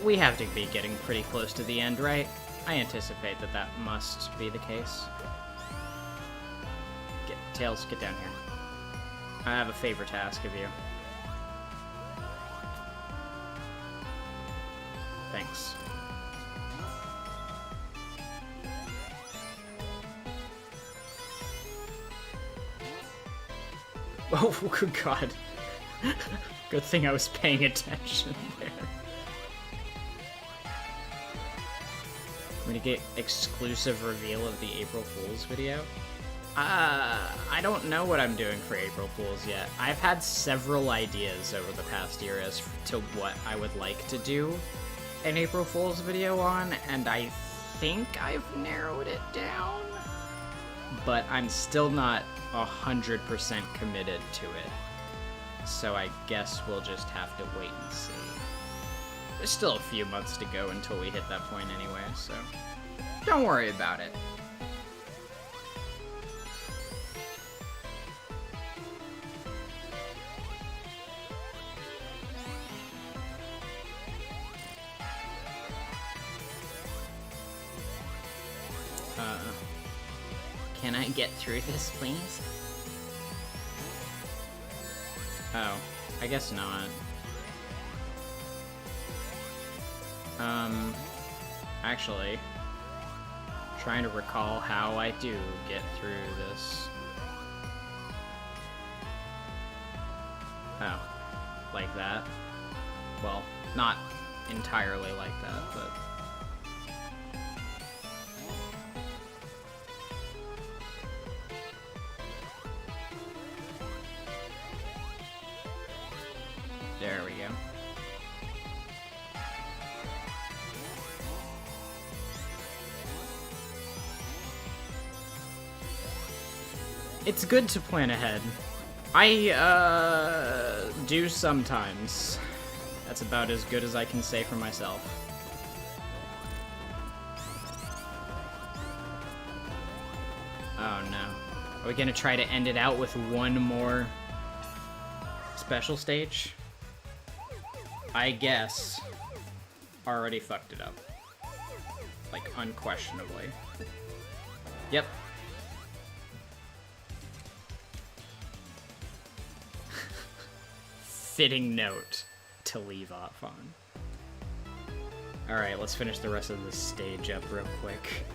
We have to be getting pretty close to the end, right? I anticipate that that must be the case. Tails, get down here. I have a favor to ask of you. Thanks. Oh, good God. Good thing I was paying attention there. I'm gonna get exclusive reveal of the April Fool's video. I don't know what I'm doing for April Fool's yet. I've had several ideas over the past year as to what I would like to do an April Fool's video on, and I think I've narrowed it down, but I'm still not 100% committed to it. So I guess we'll just have to wait and see. There's still a few months to go until we hit that point anyway, so don't worry about it. Can I get through this, please? Oh, I guess not. Actually, trying to recall how I do get through this. Oh, like that? Well, not entirely like that, but... There we go. It's good to plan ahead. I, do sometimes. That's about as good as I can say for myself. Oh no. Are we gonna try to end it out with one more special stage? I guess. Already fucked it up. like, unquestionably. Yep. Fitting note to leave off on. Alright, let's finish the rest of this stage up real quick.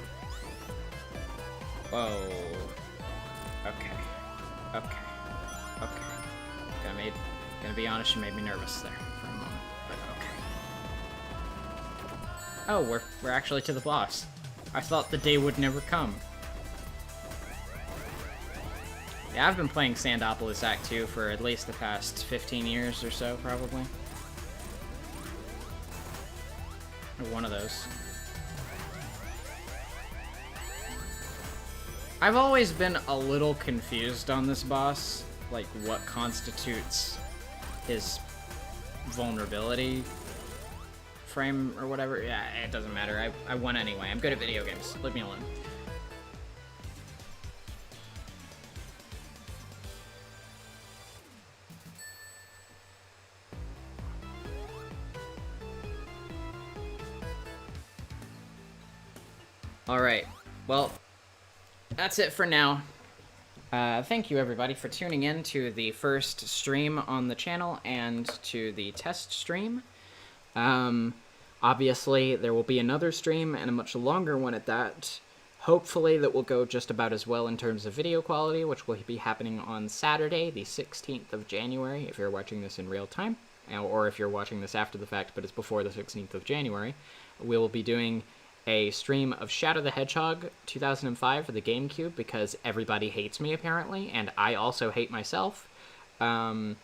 Whoa. Okay. Okay. Okay. Gonna be honest, you made me nervous there for a moment, but okay. Oh, we're actually to the boss. I thought the day would never come. Yeah, I've been playing Sandopolis Act 2 for at least the past 15 years or so, probably. Or one of those. I've always been a little confused on this boss, like what constitutes his vulnerability frame or whatever. Yeah, it doesn't matter. I won anyway. I'm good at video games. Leave me alone. Alright, well, that's it for now. Thank you, everybody, for tuning in to the first stream on the channel and to the test stream. Obviously, there will be another stream, and a much longer one at that. Hopefully, that will go just about as well in terms of video quality, which will be happening on Saturday, the 16th of January, if you're watching this in real time, or if you're watching this after the fact, but it's before the 16th of January. We will be doing a stream of Shadow the Hedgehog 2005 for the GameCube, because everybody hates me, apparently, and I also hate myself. And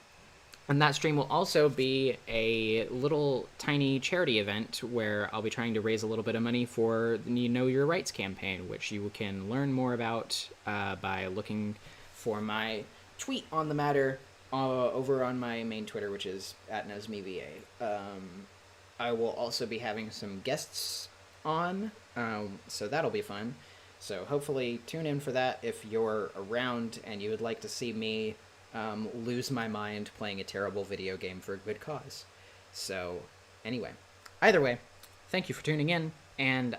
that stream will also be a little tiny charity event where I'll be trying to raise a little bit of money for the Know Your Rights campaign, which you can learn more about by looking for my tweet on the matter over on my main Twitter, which is @NezumiVA. I will also be having some guests on, so that'll be fun. So hopefully tune in for that if you're around and you would like to see me lose my mind playing a terrible video game for a good cause. So anyway, either way, thank you for tuning in, and